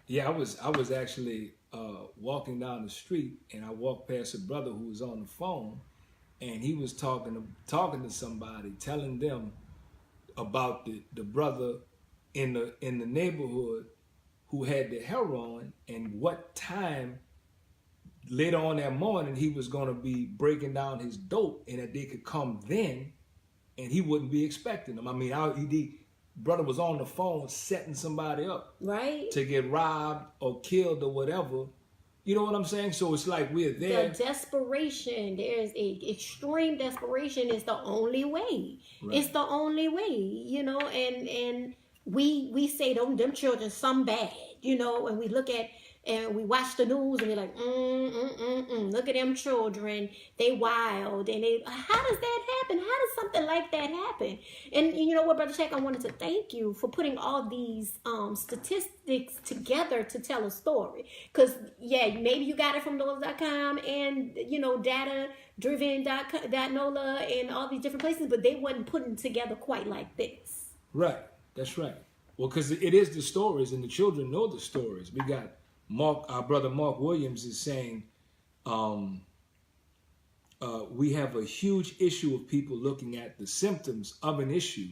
Yeah, I was actually walking down the street, and I walked past a brother who was on the phone, and he was talking to somebody, telling them about the brother in the neighborhood who had the heroin, and what time later on that morning he was going to be breaking down his dope, and that they could come then, and he wouldn't be expecting them. I mean, brother was on the phone setting somebody up, right, to get robbed or killed or whatever. You know what I'm saying? So it's like we're there. The desperation, there's extreme desperation is the only way. Right. It's the only way, and we say them children some bad, and we look at and we watch the news and we're like, look at them children, they wild, and how does that happen? How does something like that happen? And you know what, Brother Shaq, I wanted to thank you for putting all these statistics together to tell a story. Because, maybe you got it from those.com and, data-driven.NOLA and all these different places, but they wasn't putting together quite like this. Right, that's right. Well, because it is the stories, and the children know the stories. We got our brother Mark Williams is saying, we have a huge issue of people looking at the symptoms of an issue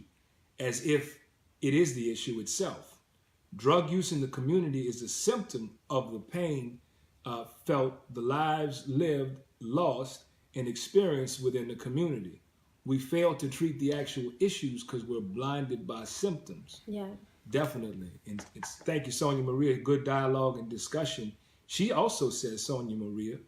as if it is the issue itself. Drug use in the community is a symptom of the pain felt, the lives lived, lost, and experienced within the community. We fail to treat the actual issues because we're blinded by symptoms. Yeah. Definitely. And thank you, Sonia Maria. Good dialogue and discussion. She also says, Sonia Maria,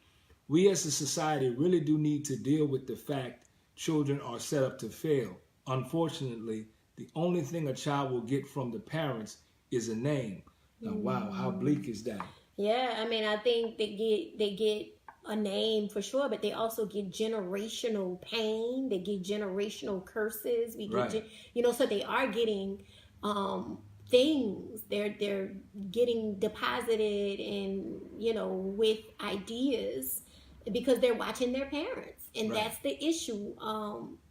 we as a society really do need to deal with the fact children are set up to fail. Unfortunately, the only thing a child will get from the parents is a name. Now, wow, how bleak is that? Yeah, I mean, I think they get a name for sure, but they also get generational pain. They get generational curses. We get, right. So they are getting things. They're getting deposited in, with ideas because they're watching their parents, and right. that's the issue.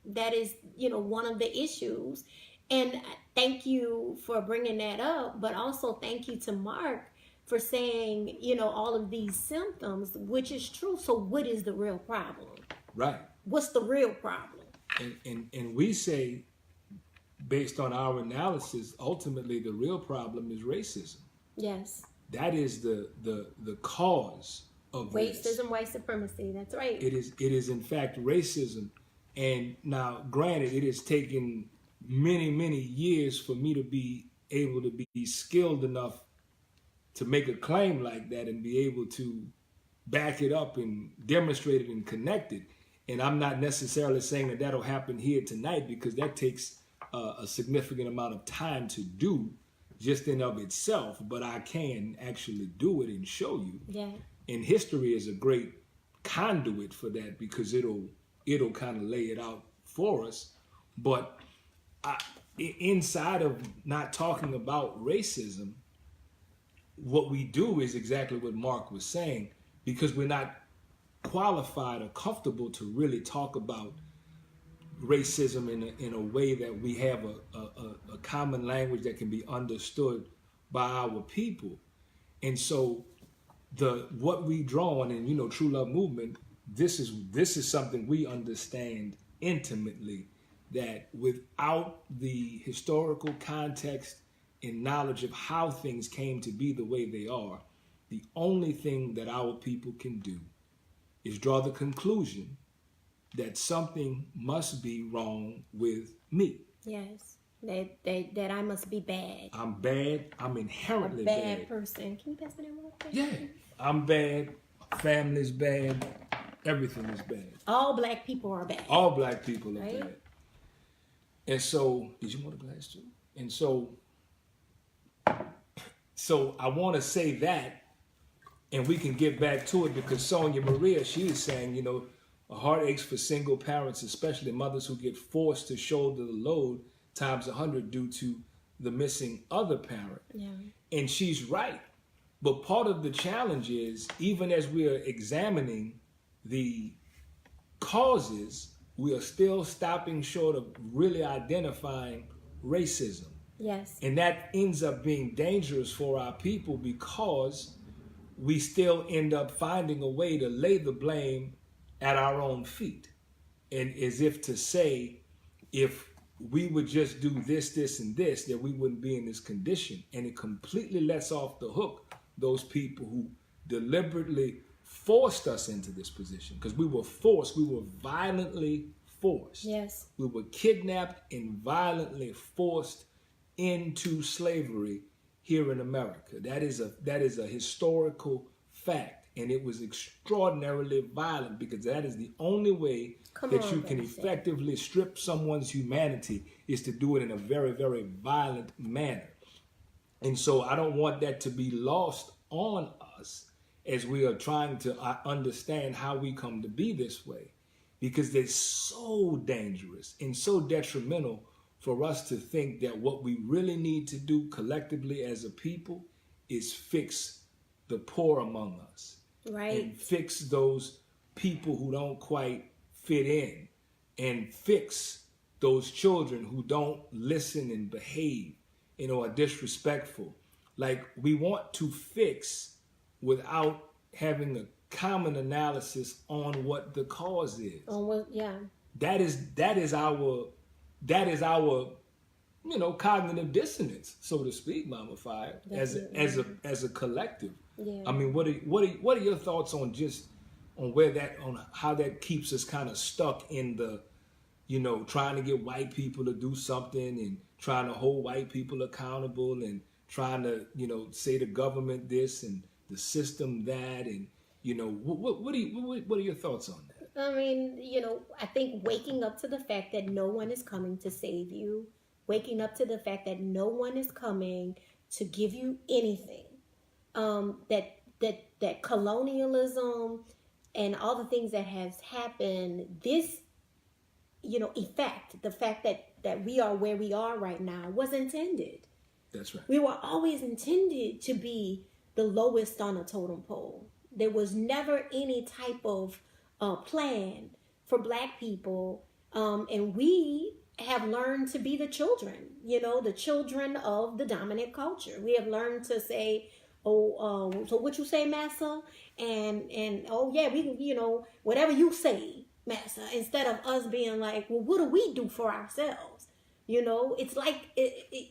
That is, one of the issues. And thank you for bringing that up, but also thank you to Mark for saying, all of these symptoms, which is true. So what is the real problem? Right. What's the real problem? And we say, based on our analysis, ultimately the real problem is racism. Yes. That is the cause of racism, white supremacy. That's right. It is in fact racism. And now, granted, it has taken many years for me to be able to be skilled enough to make a claim like that and be able to back it up and demonstrate it and connect it. And I'm not necessarily saying that that'll happen here tonight, because that takes a significant amount of time to do just in of itself. But I can actually do it and show you. Yeah. And history is a great conduit for that, because it'll kind of lay it out for us. But inside of not talking about racism, what we do is exactly what Mark was saying, because we're not qualified or comfortable to really talk about racism in a way that we have a common language that can be understood by our people. And so what we draw on, and True Love Movement, this is something we understand intimately, that without the historical context and knowledge of how things came to be the way they are, the only thing that our people can do is draw the conclusion that something must be wrong with me. Yes. That I must be bad. I'm bad. I'm inherently a bad person. Can you pass me that one? Yeah. I'm bad. Family's bad. Everything is bad. All black people are bad. All black people are right? bad. And so, did you want a glass too? And so I want to say that, and we can get back to it, because Sonia Maria, she is saying, a heart aches for single parents, especially mothers who get forced to shoulder the load times 100 due to the missing other parent. Yeah. And she's right. But part of the challenge is, even as we are examining the causes, we are still stopping short of really identifying racism. Yes. And that ends up being dangerous for our people, because we still end up finding a way to lay the blame at our own feet. And as if to say, if we would just do this, and this, that we wouldn't be in this condition. And it completely lets off the hook those people who deliberately forced us into this position. Because we were forced, we were violently forced. Yes. We were kidnapped and violently forced into slavery here in America. That is a historical fact. And it was extraordinarily violent, because that is the only way that you can effectively strip someone's humanity, is to do it in a very, very violent manner. And so I don't want that to be lost on us as we are trying to understand how we come to be this way, because they're so dangerous and so detrimental for us to think that what we really need to do collectively as a people is fix the poor among us. Right. And fix those people who don't quite fit in, and fix those children who don't listen and behave, are disrespectful. Like, we want to fix without having a common analysis on what the cause is. Oh, well, yeah. That is our cognitive dissonance, so to speak, Mama Fire, as a collective. Yeah. I mean, what are your thoughts on how that keeps us kind of stuck in the, trying to get white people to do something, and trying to hold white people accountable, and trying to, say the government this and the system that, and what are your thoughts on that? I mean, I think waking up to the fact that no one is coming to save you, waking up to the fact that no one is coming to give you anything, that colonialism and all the things that has happened, this, the fact that we are where we are right now was intended. That's right. We were always intended to be the lowest on a totem pole. There was never any type of plan for black people And we have learned to be the children, the children of the dominant culture. We have learned to say, so what you say, massa? And oh yeah, we whatever you say, massa, instead of us being like, well, what do we do for ourselves? It's like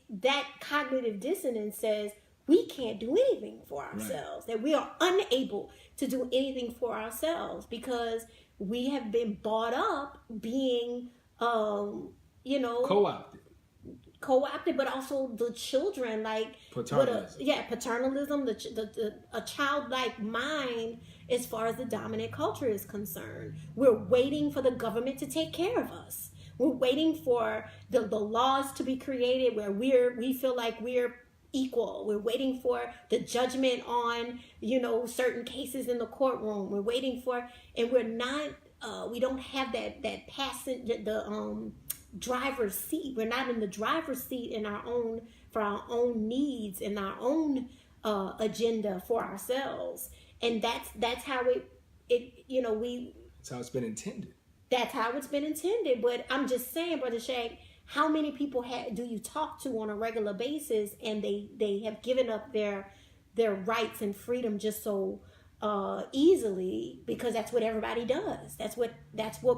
that cognitive dissonance says we can't do anything for ourselves, that we are unable to do anything for ourselves because we have been brought up being, co-opted, but also the children, like paternalism. Paternalism. A childlike mind as far as the dominant culture is concerned. We're waiting for the government to take care of us. We're waiting for the laws to be created where we feel like we're equal. We're waiting for the judgment on certain cases in the courtroom. We're waiting for, and we're not. We don't have that passenger driver's seat. We're not in the driver's seat for our own needs and our own agenda for ourselves. And that's how that's how it's been intended. That's how it's been intended. But I'm just saying, Brother Shaq, how many people do you talk to on a regular basis and they have given up their rights and freedom just so easily, because that's what everybody does. That's what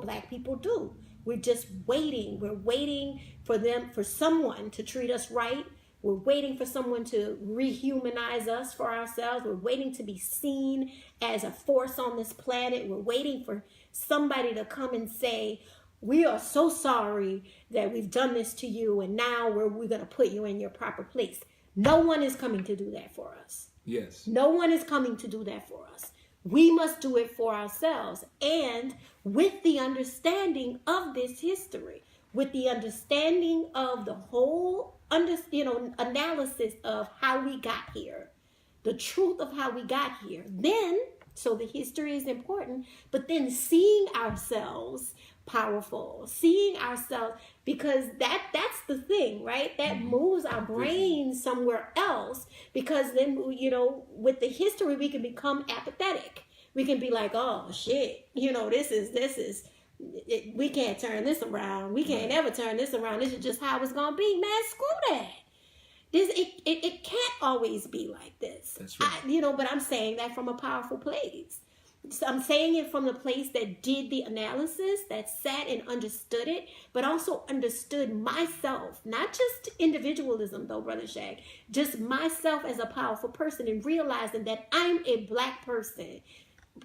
Black people do. We're just waiting. We're waiting for someone to treat us right. We're waiting for someone to rehumanize us for ourselves. We're waiting to be seen as a force on this planet. We're waiting for somebody to come and say, we are so sorry that we've done this to you, and now we're going to put you in your proper place. No one is coming to do that for us. Yes. No one is coming to do that for us. We must do it for ourselves, and with the understanding of this history, with the understanding of the whole analysis of how we got here, the truth of how we got here. Then, so the history is important, but then seeing ourselves powerful, seeing ourselves, because that's the thing, right? That moves our brain somewhere else, because then with the history we can become apathetic. We can be like, oh shit, this is we can't turn this around. We can't ever turn this around. This is just how it's gonna be, man. Screw that. It can't always be like this. That's right. But I'm saying that from a powerful place. So I'm saying it from the place that did the analysis, that sat and understood it, but also understood myself, not just individualism though, Brother Shaq, just myself as a powerful person, and realizing that I'm a Black person,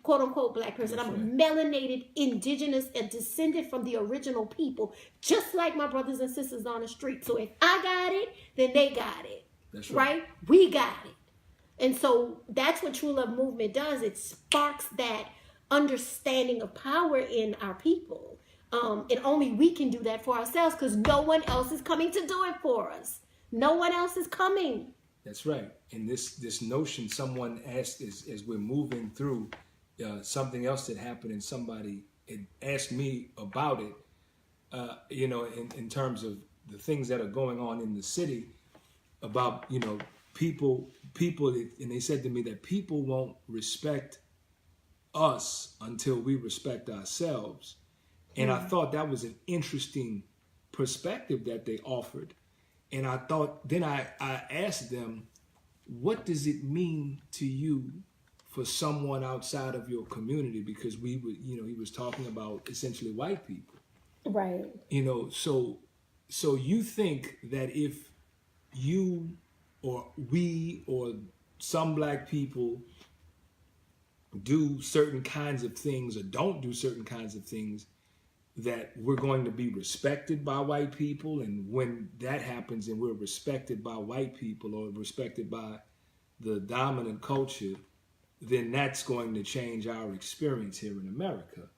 quote unquote Black person. That's I'm right. a melanated, indigenous, and descended from the original people, just like my brothers and sisters on the street. So if I got it, then they got it. That's right. We got it. And so that's what True Love Movement does. It sparks that understanding of power in our people. And only we can do that for ourselves, because no one else is coming to do it for us. No one else is coming. That's right. And this notion, someone asked as we're moving through something else that happened, and somebody had asked me about it, in terms of the things that are going on in the city, about, people, and they said to me that people won't respect us until we respect ourselves. And I thought that was an interesting perspective that they offered. And I thought, then I asked them, what does it mean to you for someone outside of your community? Because he was talking about essentially white people. Right. So you think that if you or we or some Black people do certain kinds of things or don't do certain kinds of things, that we're going to be respected by white people, and when that happens and we're respected by white people or respected by the dominant culture, then that's going to change our experience here in America.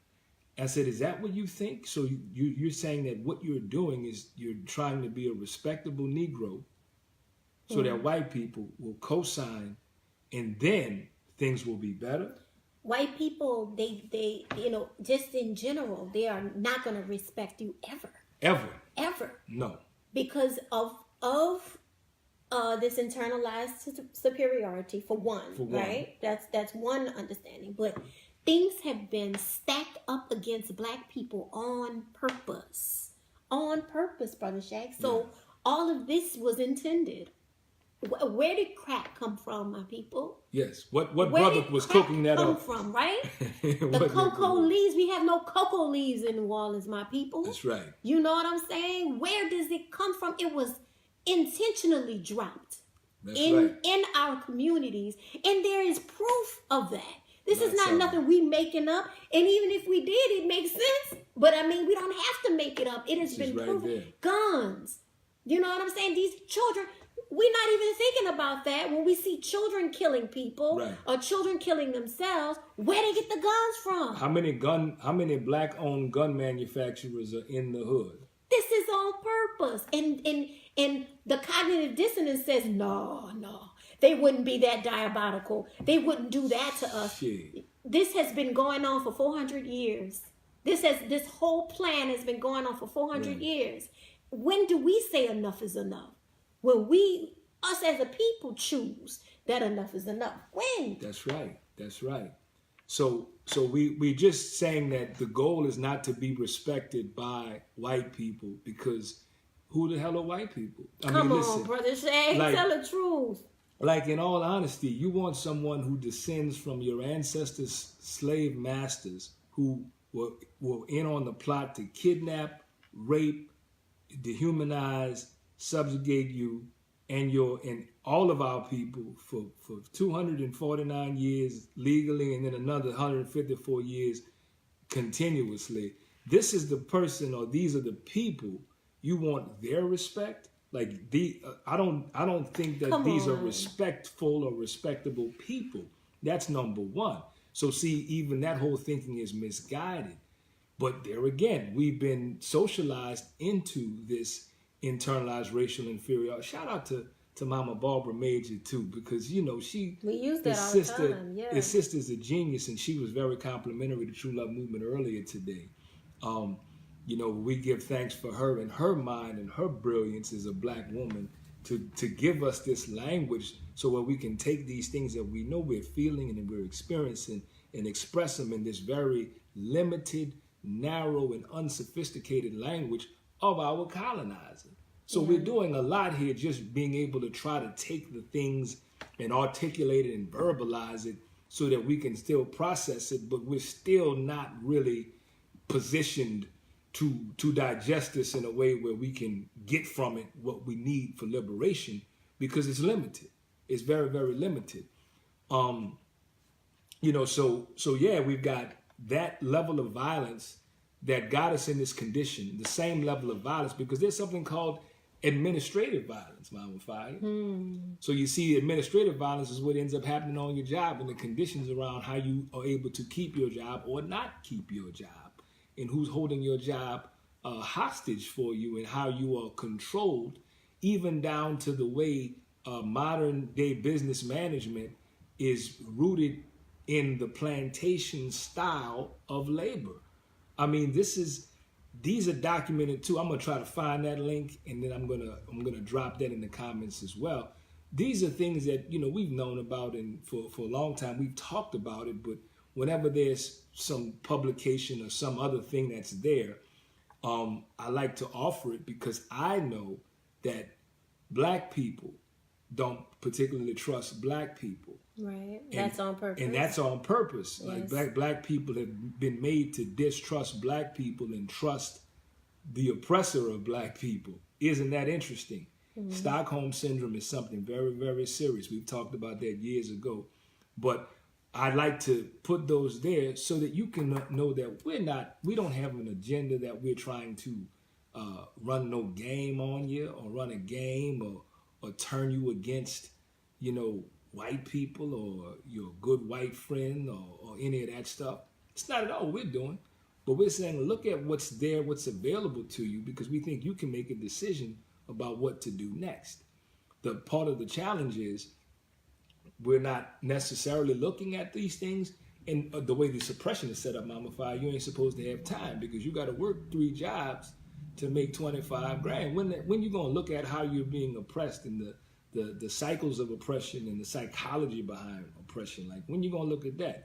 I said, is that what you think? So you're saying that what you're doing is you're trying to be a respectable Negro so that white people will co-sign, and then things will be better? White people, they just in general, they are not going to respect you ever. No. Because of this internalized superiority, for one, right? That's one understanding. But things have been stacked up against black people on purpose. On purpose, Brother Shaq. So all of this was intended. Where did crack come from, my people? Yes. What brother was cooking that come up? from, right? The cocoa leaves. We have no cocoa leaves in New Orleans, my people. That's right. You know what I'm saying? Where does it come from? It was intentionally dropped in our communities, and there is proof of that. This is not nothing we making up, and even if we did, it makes sense. But I mean, we don't have to make it up. It has been proven. There. Guns. You know what I'm saying? These children. We're not even thinking about that when we see children killing people or children killing themselves. Where they get the guns from? How many black-owned gun manufacturers are in the hood? This is on purpose, and the cognitive dissonance says no, they wouldn't be that diabolical. They wouldn't do that to us. Shit. This has been going on for 400 years. This whole plan has been going on for 400 years. When do we say enough is enough? When us as a people choose that enough is enough. When? That's right. So we just saying that the goal is not to be respected by white people, because who the hell are white people? Come on, Brother Shay, tell the truth. Like, in all honesty, you want someone who descends from your ancestors' slave masters who were in on the plot to kidnap, rape, dehumanize, subjugate you and all of our people for 249 years legally, and then another 154 years continuously. This is the person, or these are the people you want their respect. Like I don't think that these are respectful or respectable people. That's number one. So see, even that whole thinking is misguided. But there again, we've been socialized into this internalized racial inferiority. Shout out to Mama Barbara Major too, because we use that all the time. Yeah. His sister's a genius, and she was very complimentary to True Love Movement earlier today. We give thanks for her and her mind and her brilliance as a black woman to give us this language so that we can take these things that we know we're feeling and we're experiencing and express them in this very limited, narrow, and unsophisticated language of our colonizer. So we're doing a lot here, just being able to try to take the things and articulate it and verbalize it so that we can still process it, but we're still not really positioned to digest this in a way where we can get from it what we need for liberation, because it's limited. It's very, very limited. So we've got that level of violence that got us in this condition, the same level of violence, because there's something called administrative violence, Mama Fire. So you see, administrative violence is what ends up happening on your job, and the conditions around how you are able to keep your job or not keep your job, and who's holding your job hostage for you, and how you are controlled, even down to the way modern day business management is rooted in the plantation style of labor. I mean, these are documented too. I'm gonna try to find that link, and then I'm gonna drop that in the comments as well. These are things that we've known about, and for a long time we've talked about it. But whenever there's some publication or some other thing that's there, I like to offer it, because I know that black people don't particularly trust black people. Right. That's on purpose. And that's on purpose. Yes. Like black people have been made to distrust black people and trust the oppressor of black people. Isn't that interesting? Mm-hmm. Stockholm Syndrome is something very, very serious. We've talked about that years ago. But I'd like to put those there so that you can know that we don't have an agenda that we're trying to run no game on you, or run a game, or turn you against, white people or your good white friend or any of that stuff. It's not at all what we're doing. But we're saying, look at what's there, what's available to you, because we think you can make a decision about what to do next. The part of the challenge is we're not necessarily looking at these things, and the way the suppression is set up, Mama Fire, you ain't supposed to have time, because you got to work 3 jobs to make 25 grand. When you gonna look at how you're being oppressed and the cycles of oppression and the psychology behind oppression? Like, when you gonna look at that?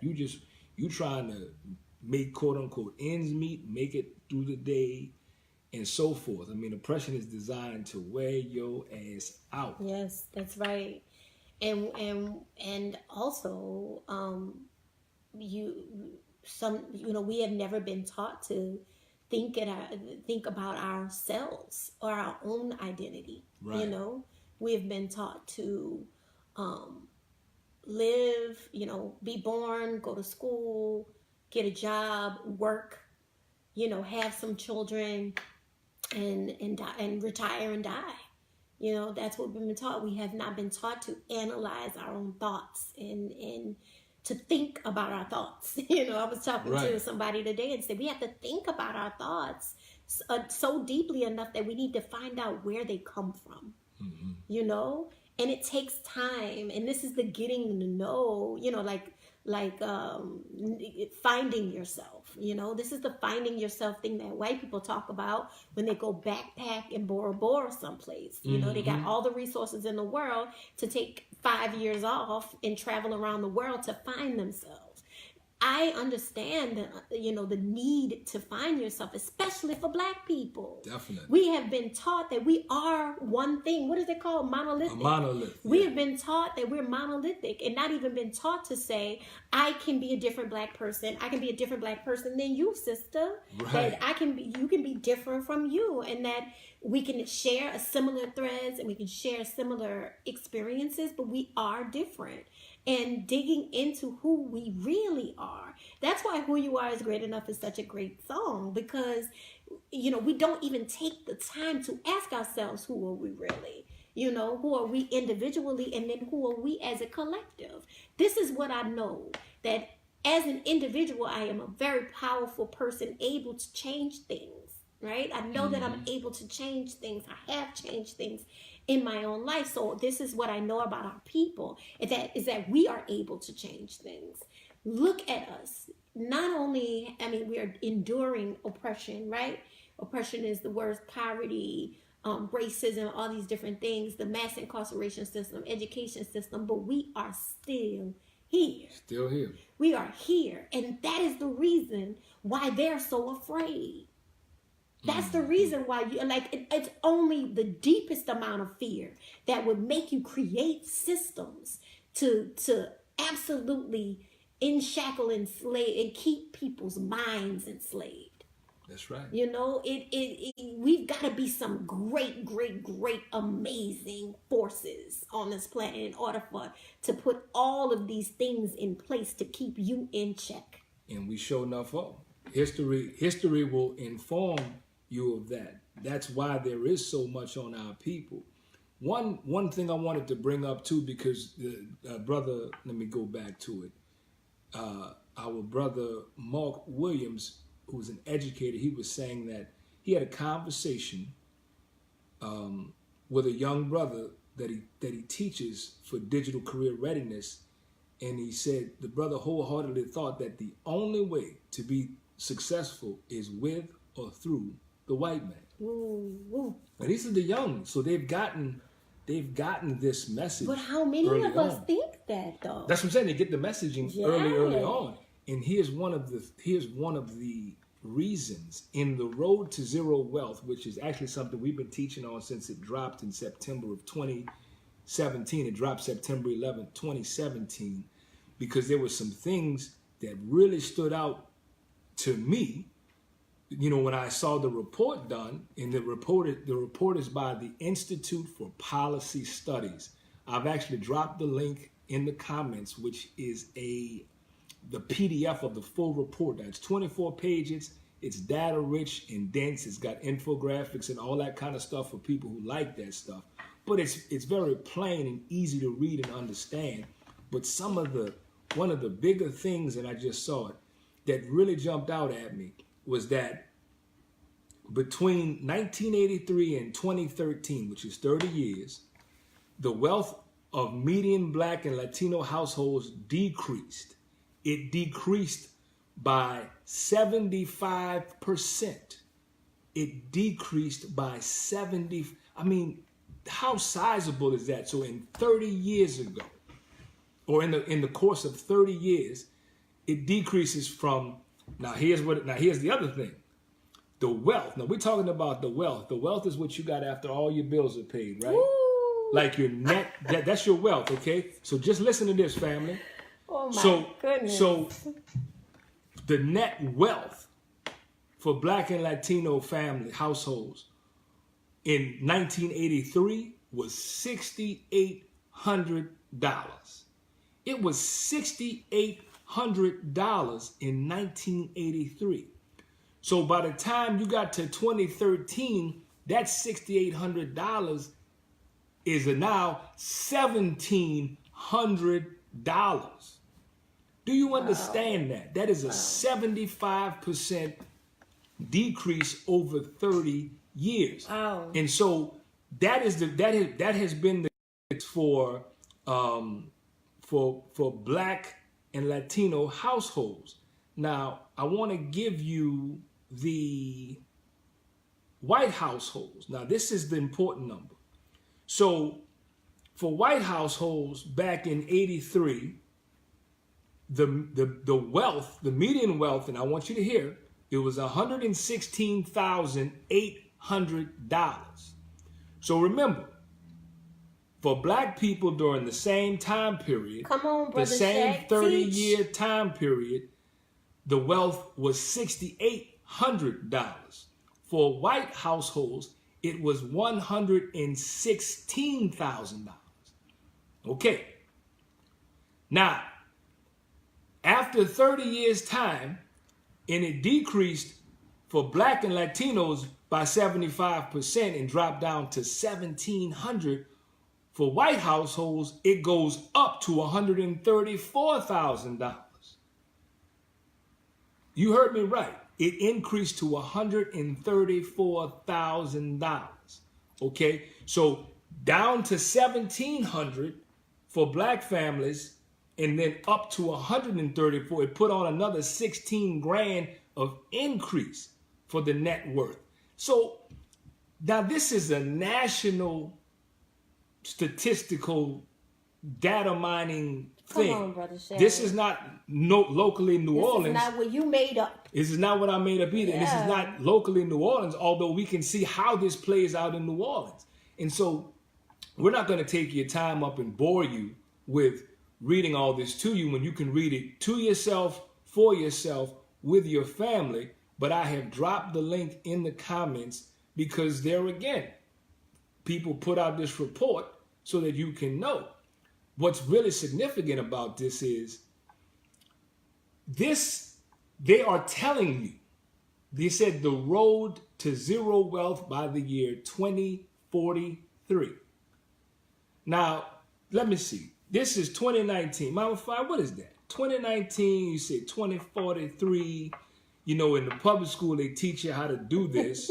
You trying to make quote unquote ends meet, make it through the day, and so forth. I mean, oppression is designed to wear your ass out. Yes, that's right. And also, we have never been taught to think about ourselves or our own identity. Right. You know, we have been taught to live, be born, go to school, get a job, work, have some children, and die, and retire and die. That's what we've been taught. We have not been taught to analyze our own thoughts and to think about our thoughts. I was talking to somebody today and said we have to think about our thoughts so deeply enough that we need to find out where they come from. Mm-hmm. And it takes time. And this is the getting to know, like finding yourself. This is the finding yourself thing that white people talk about when they go backpack in Bora Bora someplace. They got all the resources in the world to take 5 years off and travel around the world to find themselves. I understand the need to find yourself, especially for Black people. Definitely. We have been taught that we are one thing. What is it called? Monolithic. A monolith. We have been taught that we're monolithic and not even been taught to say, I can be a different Black person. I can be a different Black person than you, sister. Right. That you can be different from you, and that we can share a similar threads and we can share similar experiences, but we are different. And digging into who we really are. That's why Who You Are Is Great Enough is such a great song, because, we don't even take the time to ask ourselves, who are we really? Who are we individually, and then who are we as a collective? This is what I know, that as an individual, I am a very powerful person, able to change things, right? I know that I'm able to change things. I have changed things in my own life. So this is what I know about our people, is that we are able to change things. Look at us. Not only, we are enduring oppression, right? Oppression is the worst, poverty, racism, all these different things, the mass incarceration system, education system, but we are still here. Still here. We are here. And that is the reason why they're so afraid. That's the reason why it's only the deepest amount of fear that would make you create systems to absolutely enshackle, enslave, and keep people's minds enslaved. That's right. We've got to be some great, great, great, amazing forces on this planet in order to put all of these things in place to keep you in check. And we show enough of history will inform you of that. That's why there is so much on our people. One thing I wanted to bring up too, because the brother, let me go back to it. Our brother Mark Williams, who's an educator, he was saying that he had a conversation with a young brother that he teaches for digital career readiness, and he said the brother wholeheartedly thought that the only way to be successful is with or through the white man. Ooh. And these are the young, so they've gotten this message. But how many of us think that though? That's what I'm saying. They get the messaging early on. And here's one of the reasons in the Road to Zero Wealth, which is actually something we've been teaching on since it dropped in September of 2017. It dropped September 11th, 2017, because there were some things that really stood out to me. When I saw the report done, and the report is by the Institute for Policy Studies. I've actually dropped the link in the comments, which is the PDF of the full report. Now, it's 24 pages. It's data rich and dense. It's got infographics and all that kind of stuff for people who like that stuff. But it's very plain and easy to read and understand. But one of the bigger things that I just saw that really jumped out at me was that between 1983 and 2013, which is 30 years, the wealth of median Black and Latino households decreased. It decreased by 75%. It decreased by 70. How sizable is that? So in 30 years ago, or in the course of 30 years, it decreases from, now here's the other thing. The wealth. Now we're talking about the wealth. The wealth is what you got after all your bills are paid, right? Woo. Like your net, that's your wealth, okay? So just listen to this, family. Oh my goodness. So the net wealth for Black and Latino family households in 1983 was $6,800. It was $6,800 in 1983. So by the time you got to 2013, that $6,800 is now $1,700. Do you understand that? That is a 75% decrease over 30 years. Wow. And so that has been the for Black and Latino households. Now, I want to give you the white households. Now, this is the important number. So, for white households back in 83, the wealth, the median wealth, and I want you to hear, it was $116,800. So remember, for Black people during the same time period, come on, Brother the same Shaq, 30-year time period, the wealth was $6,800. For white households, it was $116,000. Okay. Now, after 30 years' time, and it decreased for Black and Latinos by 75% and dropped down to $1,700. For white households, it goes up to $134,000. You heard me right. It increased to $134,000. Okay, so down to $1,700 for Black families, and then up to $134,000. It put on another $16,000 of increase for the net worth. So now this is a national statistical data mining thing. Come on, Brother Shaq. This is not locally in New Orleans. This is not what you made up. This is not what I made up either. Yeah. This is not locally in New Orleans, although we can see how this plays out in New Orleans. And so we're not going to take your time up and bore you with reading all this to you when you can read it to yourself, for yourself, with your family. But I have dropped the link in the comments because there again, people put out this report so that you can know. What's really significant about this is they are telling you, they said the road to zero wealth by the year 2043. Now, let me see. This is 2019. Mama Five, what is that? 2019, you say 2043. You know, in the public school, they teach you how to do this.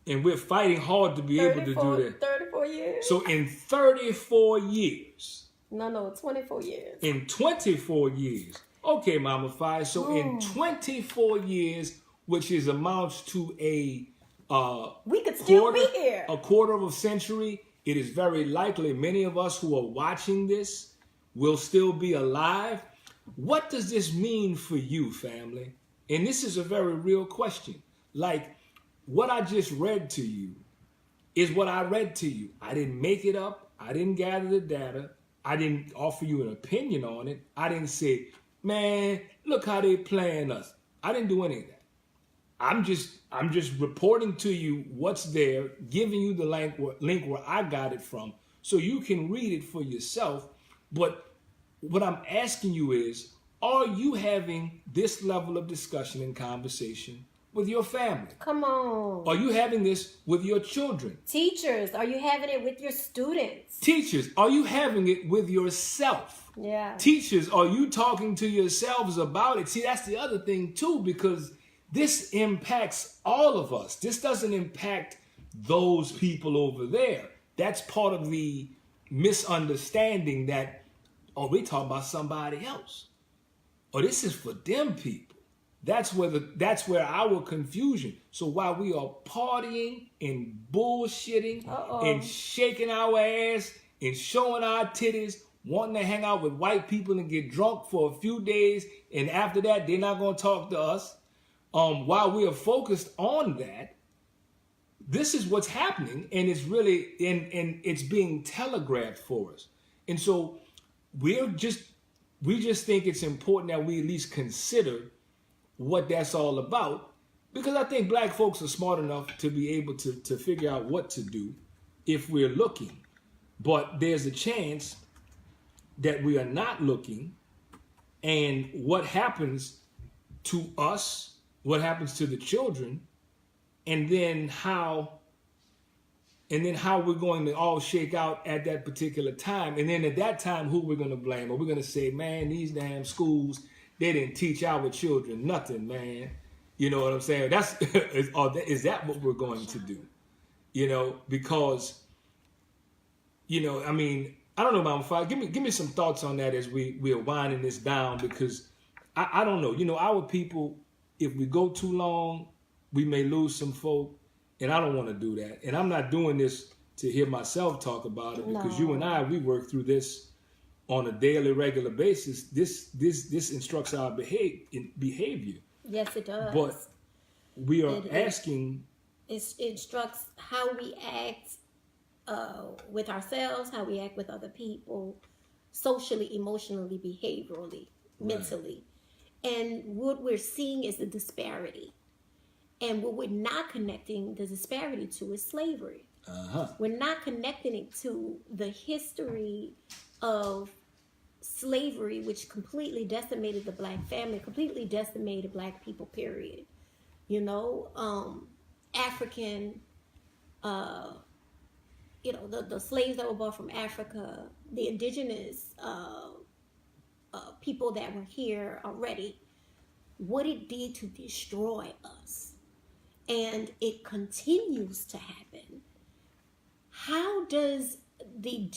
And we're fighting hard to be able to do that. 34 years? So in 34 years. No, 24 years. In 24 years. Okay, Mama Five. So in 24 years, which is amounts to we could still be here. A quarter of a century, it is very likely many of us who are watching this will still be alive. What does this mean for you, family? And this is a very real question. Like, what I just read to you is what I read to you. I didn't make it up. I didn't gather the data. I didn't offer you an opinion on it. I didn't say, man, look how they playing us. I didn't do any of that. I'm just reporting to you what's there, giving you the link where I got it from so you can read it for yourself. But what I'm asking you is, are you having this level of discussion and conversation with your family? Come on. Are you having this with your children? Teachers, are you having it with your students? Teachers, are you having it with yourself? Yeah. Teachers, are you talking to yourselves about it? See, that's the other thing too, because this impacts all of us. This doesn't impact those people over there. That's part of the misunderstanding that, oh, we're talking about somebody else. Oh, this is for them people. That's where our confusion. So while we are partying and bullshitting and shaking our ass and showing our titties, wanting to hang out with white people and get drunk for a few days, and after that, they're not going to talk to us. While we are focused on that, this is what's happening, and it's really, and it's being telegraphed for us. And so we just think it's important that we at least consider what that's all about, because I think black folks are smart enough to be able to figure out what to do if we're looking. But there's a chance that we are not looking, and what happens to us, what happens to the children, and then how we're going to all shake out at that particular time. And then at that time, who we're going to blame? Are we going to say, man, these damn schools, they didn't teach our children nothing, man? You know what I'm saying? Is that what we're going to do? You know, because, you know, I mean, I don't know, Mama Five. Give me some thoughts on that as we're winding this down, because I don't know. You know, our people, if we go too long, we may lose some folk, and I don't want to do that. And I'm not doing this to hear myself talk about it, because you and I, we work through this on a daily, regular basis. This instructs our behavior. Yes, it does. But we are asking. It instructs how we act with ourselves, how we act with other people, socially, emotionally, behaviorally, mentally. And what we're seeing is the disparity. And what we're not connecting the disparity to is slavery. We're not connecting it to the history of slavery, which completely decimated the black family, completely decimated black people, period. You know, African, you know, the slaves that were brought from Africa, the indigenous people that were here already, what it did to destroy us. And it continues to happen. How does we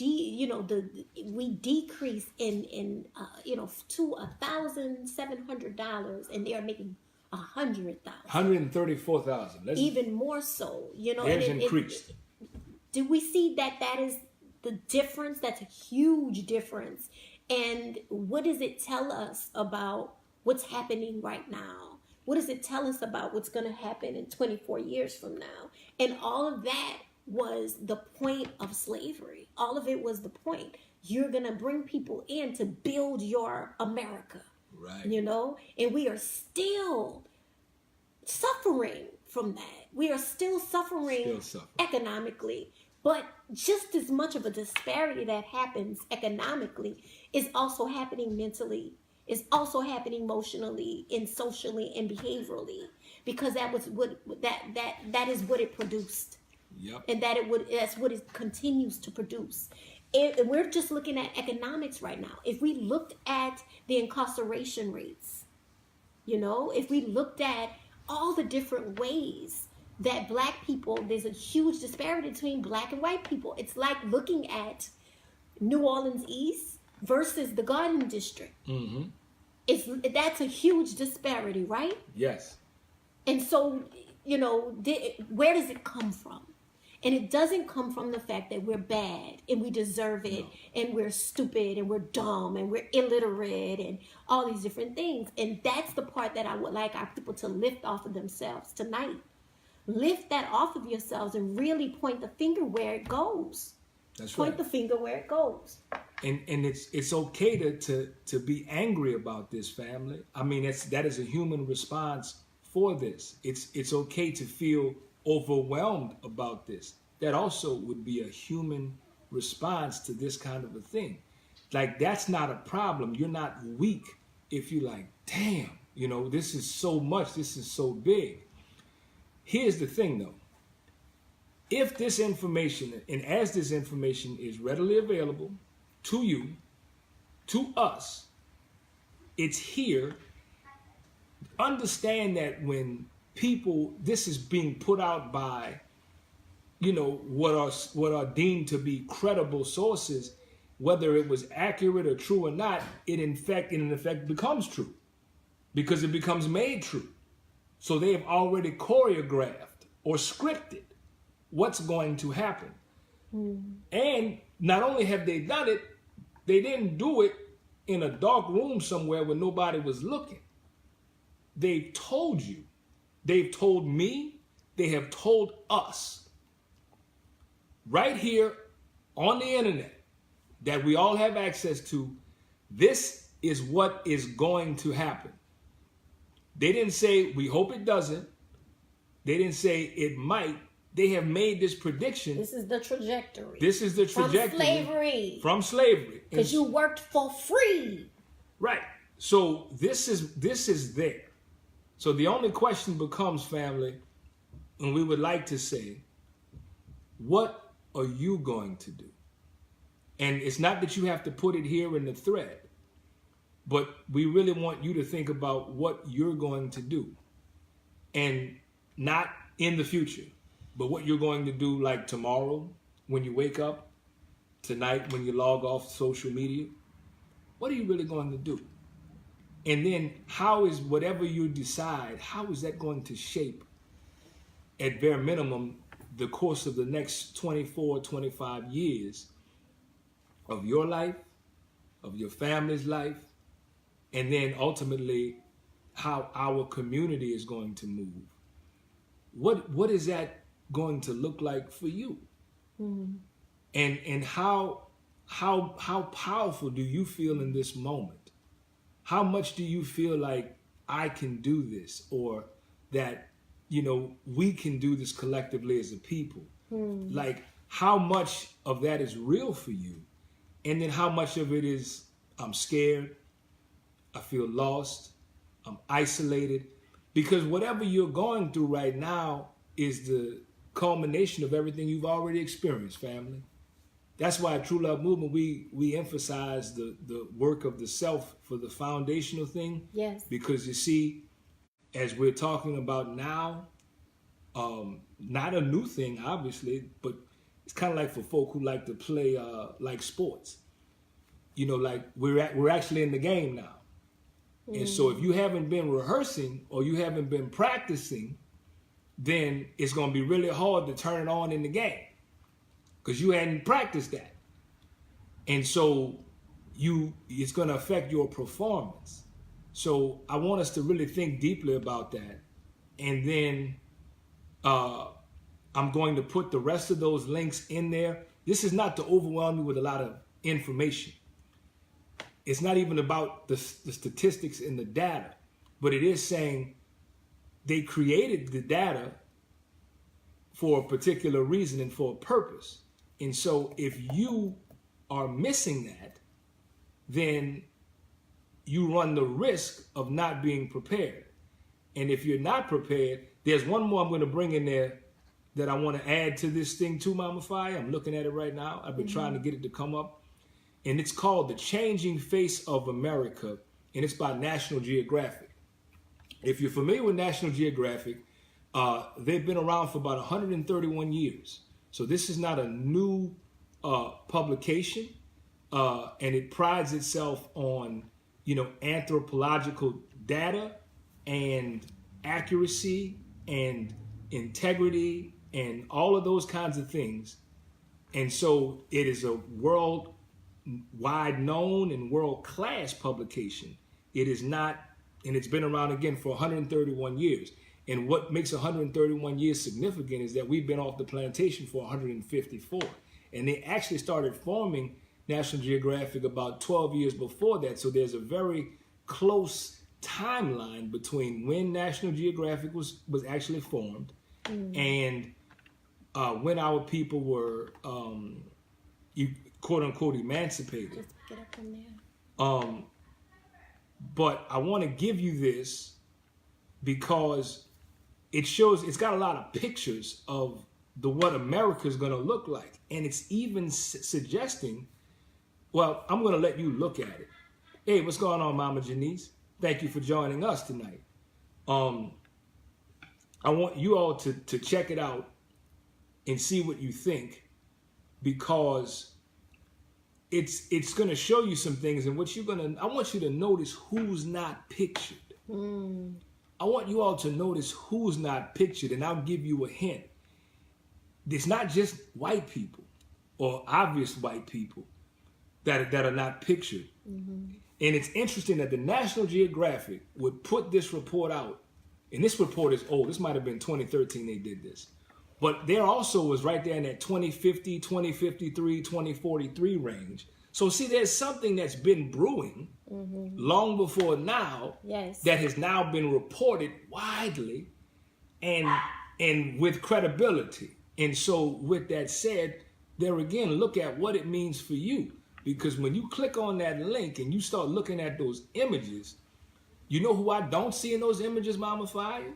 decrease in to $1,700, and they are making $100,000, $134,000, even more so. You know, there's increased. Do we see that is the difference? That's a huge difference. And what does it tell us about what's happening right now? What does it tell us about what's going to happen in 24 years from now? And all of that was the point of slavery. All of it was the point. You're going to bring people in to build your America. Right. You know? And we are still suffering from that. We are still suffering economically. But just as much of a disparity that happens economically is also happening mentally. Is also happening emotionally and socially and behaviorally, because that was what that is what it produced. Yep. And that's what it continues to produce. And we're just looking at economics right now. If we looked at the incarceration rates, you know, if we looked at all the different ways that black people, there's a huge disparity between black and white people. It's like looking at New Orleans East versus the Garden District. Mm-hmm. That's a huge disparity, right? Yes. And so, you know, where does it come from? And it doesn't come from the fact that we're bad and we deserve it, and we're stupid and we're dumb and we're illiterate and all these different things. And that's the part that I would like our people to lift off of themselves tonight. Lift that off of yourselves and really point the finger where it goes. That's right. Point the finger where it goes. And it's okay to be angry about this, family. I mean, that is a human response for this. It's okay to feel overwhelmed about this. That also would be a human response to this kind of a thing. Like, that's not a problem. You're not weak if you're like, damn, you know, this is so much, this is so big. Here's the thing, though. If this information, and as this information is readily available to you, to us, it's here. Understand that when people, this is being put out by, you know, what are deemed to be credible sources, whether it was accurate or true or not, it in effect becomes true, because it becomes made true. So they have already choreographed or scripted what's going to happen. And not only have they done it, They didn't do it in a dark room somewhere where nobody was looking. They've told you. They've told me. They have told us. Right here on the internet that we all have access to, this is what is going to happen. They didn't say, we hope it doesn't. They didn't say it might. They have made this prediction. This is the trajectory. This is the trajectory. From slavery. From slavery. Because you worked for free. Right. So this is there. So the only question becomes, family, and we would like to say, what are you going to do? And it's not that you have to put it here in the thread, but we really want you to think about what you're going to do. And not in the future, but what you're going to do like tomorrow when you wake up, tonight when you log off social media. What are you really going to do? And then how is whatever you decide, how is that going to shape, at bare minimum, the course of the next 24, 25 years of your life, of your family's life, and then ultimately how our community is going to move? What is that going to look like for you? Mm-hmm. And how powerful do you feel in this moment? How much do you feel like I can do this, or that, you know, we can do this collectively as a people? Like, how much of that is real for you? And then how much of it is, I'm scared, I feel lost, I'm isolated? Because whatever you're going through right now is the culmination of everything you've already experienced, family. That's why at True Love Movement, we emphasize the work of the self for the foundational thing. Yes. Because you see, as we're talking about now, not a new thing, obviously, but it's kind of like for folk who like to play like sports. You know, like we're actually in the game now. And so if you haven't been rehearsing or you haven't been practicing, then it's going to be really hard to turn it on in the game because you hadn't practiced that. And so it's going to affect your performance. So I want us to really think deeply about that. And then I'm going to put the rest of those links in there. This is not to overwhelm you with a lot of information. It's not even about the statistics and the data, but it is saying they created the data for a particular reason and for a purpose. And so if you are missing that, then you run the risk of not being prepared. And if you're not prepared, there's one more I'm going to bring in there that I want to add to this thing too, Mama Fire. I'm looking at it right now. I've been trying to get it to come up. And it's called The Changing Face of America, and it's by National Geographic. If you're familiar with National Geographic, they've been around for about 131 years. So this is not a new publication, and it prides itself on, you know, anthropological data and accuracy and integrity and all of those kinds of things. And so it is a worldwide known and world-class publication. It is not, and it's been around again for 131 years. And what makes 131 years significant is that we've been off the plantation for 154. And they actually started forming National Geographic about 12 years before that. So there's a very close timeline between when National Geographic was actually formed and when our people were quote unquote emancipated. Just get up from there. But I want to give you this because it shows, it's got a lot of pictures of what America is going to look like. And it's even suggesting, well, I'm going to let you look at it. Hey, what's going on, Mama Janice? Thank you for joining us tonight. I want you all to check it out and see what you think, because it's going to show you some things, and I want you to notice who's not pictured. I want you all to notice who's not pictured, and I'll give you a hint. It's not just white people or obvious white people. that are not pictured. Mm-hmm. And it's interesting that the National Geographic would put this report out, and this report is old. This might have been 2013 they did this. But there also was right there in that 2050, 2053, 2043 range. So see, there's something that's been brewing long before now that has now been reported widely and with credibility. And so with that said, there again, look at what it means for you. Because when you click on that link and you start looking at those images, you know who I don't see in those images, Mama Fire?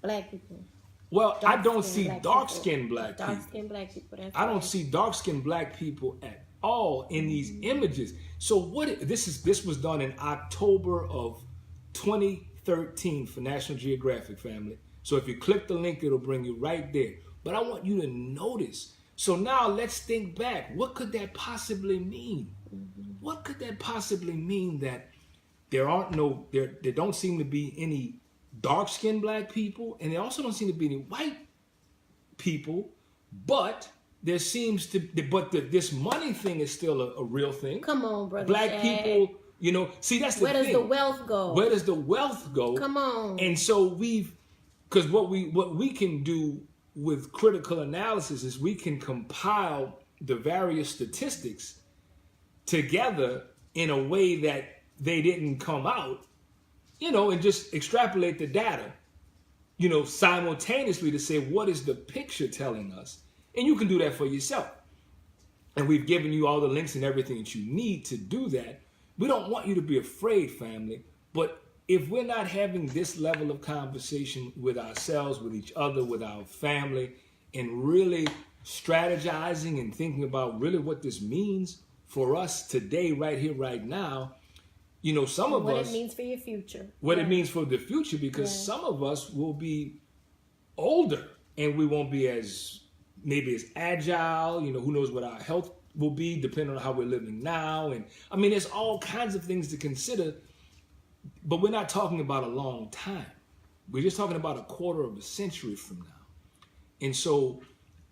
Black people. Well, I don't see dark-skinned black people. Dark-skinned black people. I don't see dark-skinned black people at all in these images. So this was done in October of 2013 for National Geographic, family. So if you click the link, it'll bring you right there. But I want you to notice. So now let's think back. What could that possibly mean? What could that possibly mean that there don't seem to be any dark-skinned black people, and there also don't seem to be any white people, but there seems to, this money thing is still a real thing. Come on, brother. Black Chad. people, see, that's the thing. Where does the wealth go? Where does the wealth go? Come on. And so because what we can do with critical analysis is we can compile the various statistics together in a way that they didn't come out, and just extrapolate the data, simultaneously to say, what is the picture telling us? And you can do that for yourself. And we've given you all the links and everything that you need to do that. We don't want you to be afraid, family. But if we're not having this level of conversation with ourselves, with each other, with our family, and really strategizing and thinking about really what this means for us today, right here, right now, some of us... What it means for your future. What it means for the future, because some of us will be older and we won't be maybe as agile, who knows what our health will be depending on how we're living now. And I mean, there's all kinds of things to consider, but we're not talking about a long time. We're just talking about a quarter of a century from now. And so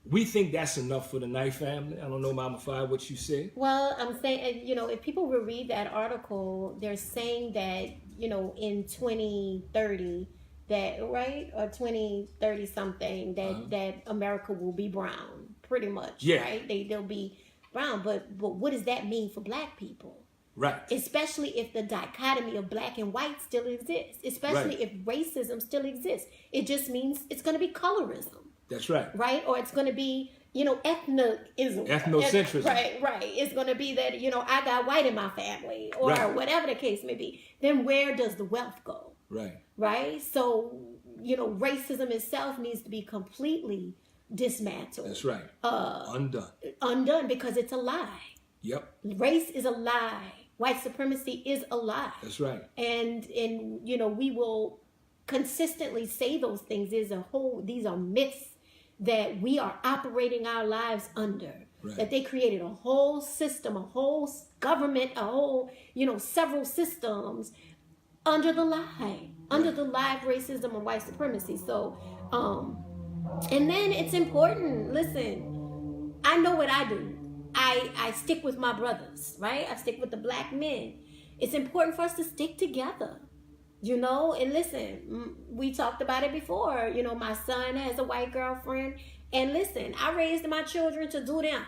we think that's enough for the night, family. I don't know, Mama Fi, what you say. Well, I'm saying, if people will read that article, they're saying that, in 2030, that, right? Or 2030 something, that America will be brown, pretty much, right? They'll be brown. But what does that mean for black people? Right. Especially if the dichotomy of black and white still exists. Especially if racism still exists. It just means it's going to be colorism. That's right. Right? Or it's going to be, ethnoism. Ethnocentrism. Right. It's going to be that, I got white in my family or whatever the case may be. Then where does the wealth go? Right. Right? So, racism itself needs to be completely dismantled. That's right. Undone. Undone because it's a lie. Yep. Race is a lie. White supremacy is a lie. That's right. And we will consistently say those things. These are myths that we are operating our lives under. Right. That they created a whole system, a whole government, a whole, several systems under the lie. Under the lie of racism and white supremacy. So, and then it's important. Listen, I know what I do. I stick with my brothers, right? I stick with the black men. It's important for us to stick together, and listen, we talked about it before. My son has a white girlfriend, and listen, I raised my children to do them.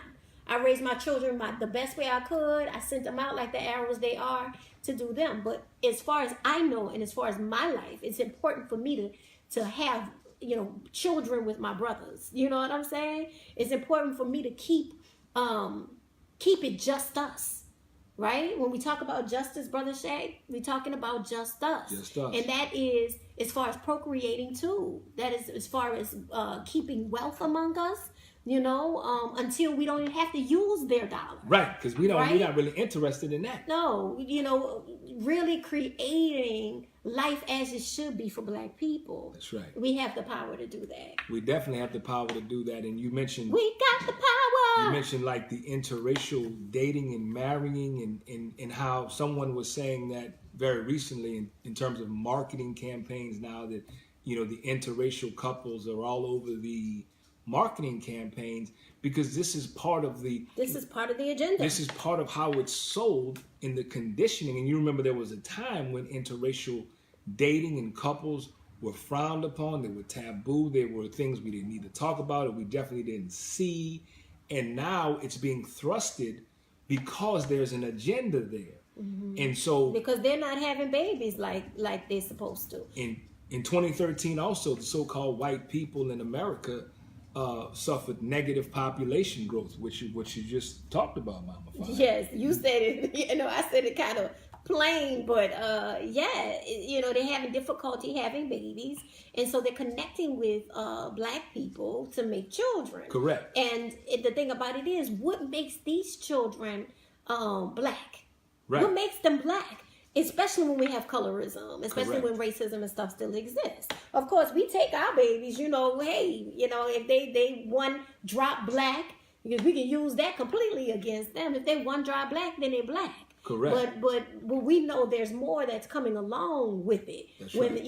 I raised my children the best way I could. I sent them out like the arrows they are to do them. But as far as I know, and as far as my life, it's important for me to have, children with my brothers. You know what I'm saying? It's important for me to keep it just us, right? When we talk about justice, Brother Shay, we're talking about just us. Just us. And that is as far as procreating too. That is as far as keeping wealth among us, until we don't even have to use their dollar. Right, because we're not really interested in that. No, really creating life as it should be for black people. That's right. We have the power to do that. We definitely have the power to do that. And you mentioned... We got the power! You mentioned like the interracial dating and marrying and how someone was saying that very recently in terms of marketing campaigns now that, the interracial couples are all over the marketing campaigns, because this is part of the agenda. This is part of how it's sold in the conditioning. And you remember there was a time when interracial dating and couples were frowned upon. They were taboo. They were things we didn't need to talk about, or we definitely didn't see. And now it's being thrusted because there's an agenda there. Mm-hmm. And so because they're not having babies like they're supposed to. In 2013 also, the so-called white people in America suffered negative population growth, which you just talked about, Mama Fine. Yes, you said it. I said it kind of plain, but they're having difficulty having babies, and so they're connecting with black people to make children. Correct. And the thing about it is, what makes these children black? Right. What makes them black? Especially when we have colorism, especially Correct. when racism and stuff still exists. Of course, we take our babies, if they one drop black, because we can use that completely against them. If they one drop black, then they're black. Correct. But we know there's more that's coming along with it. That's when right.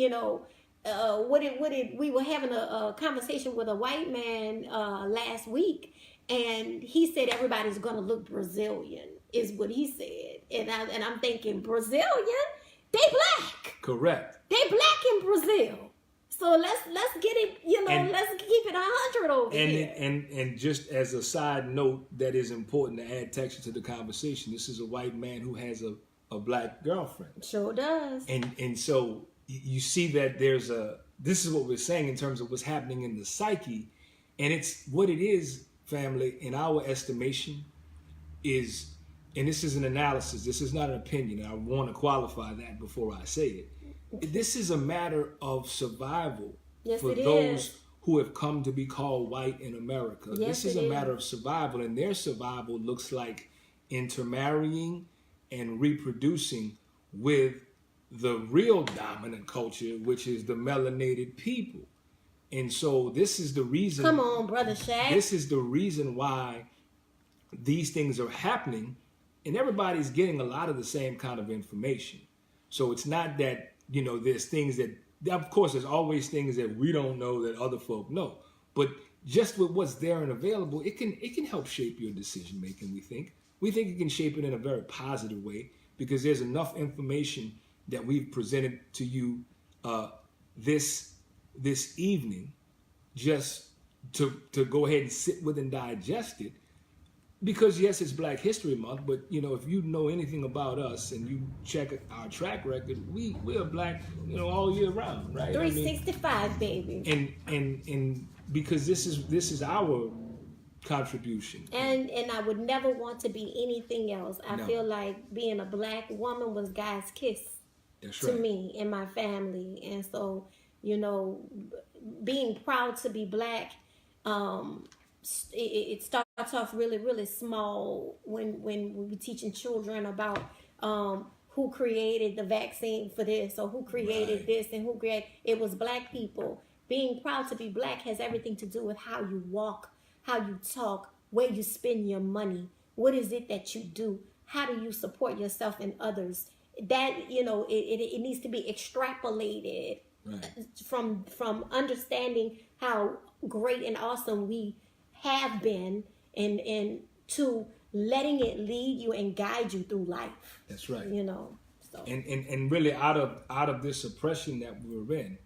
We were having a conversation with a white man last week, and he said everybody's gonna look Brazilian, is what he said. And I'm thinking, Brazilian? They black. Correct. They black in Brazil. So let's get it, let's keep it 100 over here. And just as a side note that is important to add texture to the conversation, this is a white man who has a black girlfriend. Sure does. And so you see that this is what we're saying in terms of what's happening in the psyche. And it's what it is, family, in our estimation, is, and this is an analysis, this is not an opinion, I want to qualify that before I say it. This is a matter of survival for those who have come to be called white in America. Yes, this is a matter of survival, and their survival looks like intermarrying and reproducing with the real dominant culture, which is the melanated people. And so this is the reason. Come on, Brother Shaq. This is the reason why these things are happening, and everybody's getting a lot of the same kind of information. So it's not that, there's things that, of course, there's always things that we don't know that other folk know. But just with what's there and available, it can help shape your decision making, we think. We think it can shape it in a very positive way because there's enough information that we've presented to you this evening just to go ahead and sit with and digest it. Because yes, it's Black History Month, but if you know anything about us and you check our track record, we're black, all year round, right? 365, baby. And because this is our contribution. And I would never want to be anything else. I feel like being a black woman was God's kiss. That's to right. me and my family. And so, being proud to be black, it starts off really, really small when we're teaching children about who created the vaccine for this or who created this and who created. It was black people. Being proud to be black has everything to do with how you walk, how you talk, where you spend your money. What is it that you do? How do you support yourself and others? That, it needs to be extrapolated from understanding how great and awesome we have been and to letting it lead you and guide you through life. That's right. So. And really out of this oppression that we're in,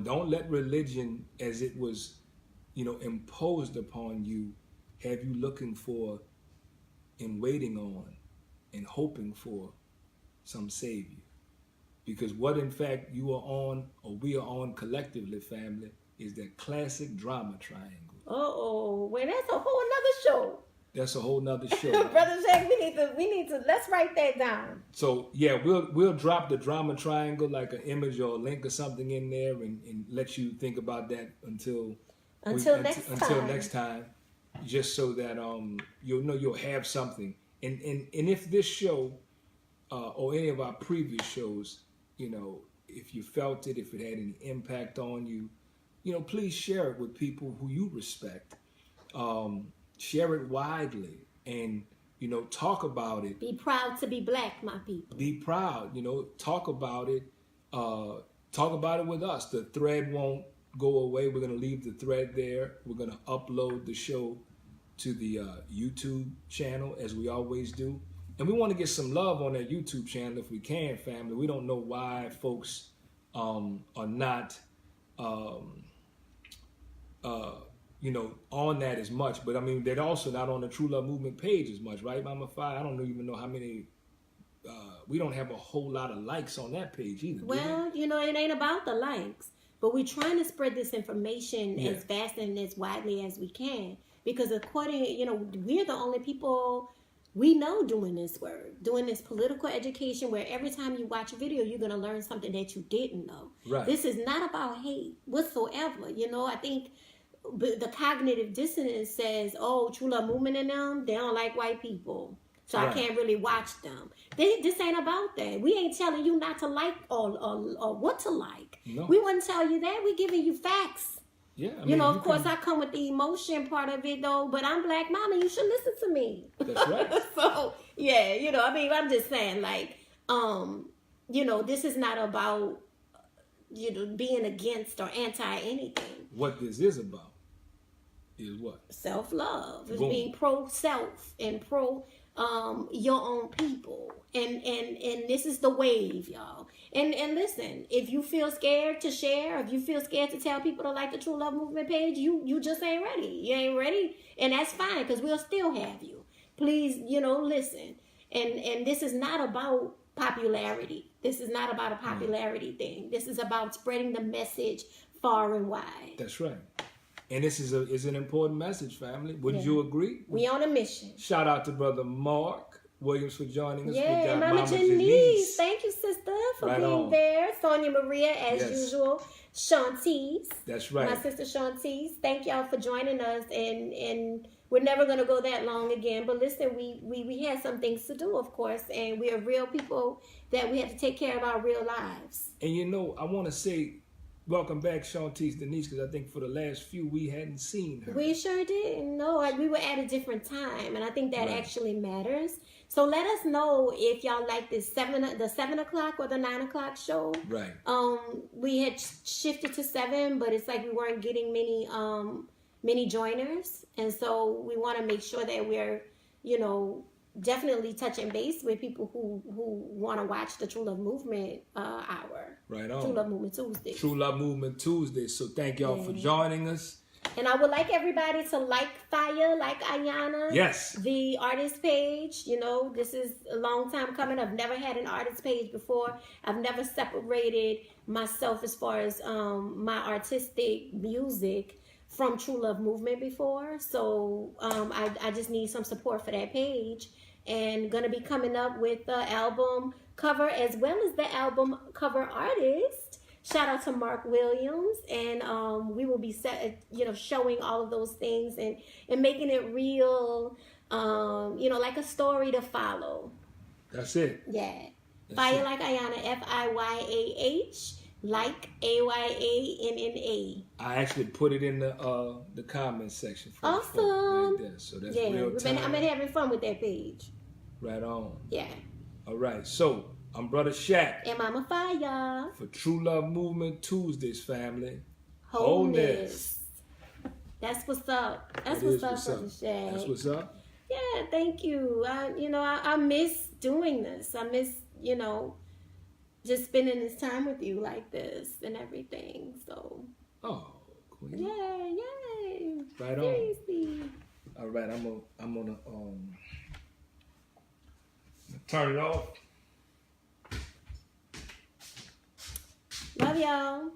don't let religion as it was, imposed upon you, have you looking for and waiting on and hoping for some savior. Because what in fact you are on, or we are on collectively, family, is that classic drama triangle. Well, that's a whole nother show. That's a whole nother show. Brother Jack, we need to let's write that down. So yeah, we'll drop the drama triangle like an image or a link or something in there and let you think about that until next time. Just so that you'll have something. And if this show or any of our previous shows, if you felt it, if it had any impact on you, please share it with people who you respect. Share it widely and, talk about it. Be proud to be black, my people. Be proud, talk about it. Talk about it with us. The thread won't go away. We're going to leave the thread there. We're going to upload the show to the YouTube channel as we always do. And we want to get some love on that YouTube channel if we can, family. We don't know why folks are not, on that as much. But I mean, they're also not on the True Love Movement page as much, right, Mama Fi? I don't even know how many. We don't have a whole lot of likes on that page either. Well, it ain't about the likes, but we're trying to spread this information as fast and as widely as we can. Because we're the only people we know doing this work, doing this political education where every time you watch a video, you're going to learn something that you didn't know. Right. This is not about hate whatsoever. I think the cognitive dissonance says, oh, True Love Movement and them, they don't like white people. So right. I can't really watch them. This ain't about that. We ain't telling you not to like or what to like. No. We wouldn't tell you that. We're giving you facts. Yeah, of course, I come with the emotion part of it, though. But I'm Black Mama. You should listen to me. That's right. So, yeah, I'm just saying, this is not about, being against or anti anything. What this is about is what? Self-love. It's being pro-self and pro your own people. And this is the wave, y'all. And listen, if you feel scared to share, if you feel scared to tell people to like the True Love Movement page, you just ain't ready. You ain't ready, and that's fine, because we'll still have you. Please, listen. And this is not about popularity. This is not about a popularity thing. This is about spreading the message far and wide. That's right. And this is an important message, family. Wouldn't you agree? We on a mission. Shout out to Brother Mark Williams for joining us. Yeah, we got Mama Janice. Thank you, sister, for being there. Sonia Maria, as usual. Shantice. That's right. My sister Shantice. Thank y'all for joining us. And we're never going to go that long again. But listen, we had some things to do, of course. And we are real people that we have to take care of our real lives. And I want to say, welcome back, Shantice Denise, because I think for the last few we hadn't seen her. We sure didn't. No, we were at a different time, and I think that actually matters. So let us know if y'all like the 7 o'clock or the 9 o'clock show. Right. We had shifted to 7, but it's like we weren't getting many joiners, and so we want to make sure that we're definitely touching base with people who want to watch the True Love Movement hour. Right on. True Love Movement Tuesday. True Love Movement Tuesday. So thank y'all for joining us. And I would like everybody to like Fire, like Ayana. Yes. The artist page. This is a long time coming. I've never had an artist page before. I've never separated myself as far as my artistic music from True Love Movement before. So I just need some support for that page. And going to be coming up with the album cover as well as the album cover artist. Shout out to Mark Williams. And we will be showing all of those things and making it real, like a story to follow. That's it. Yeah. Fire like Ayana, Fiyah. Like Ayanna. I actually put it in the comment section. Awesome. Right there. So that's real time. I've been having fun with that page. Right on. Yeah. All right. So I'm Brother Shaq. And Mama Fiyah. For True Love Movement Tuesdays, family. Wholeness. That's what's up. That's what's up, Brother Shaq. That's what's up. Yeah. Thank you. I miss doing this. I miss just spending this time with you like this and everything. So. Oh, Queen. Yay! Right on. Seriously. All right, I'm gonna turn it off. Love y'all.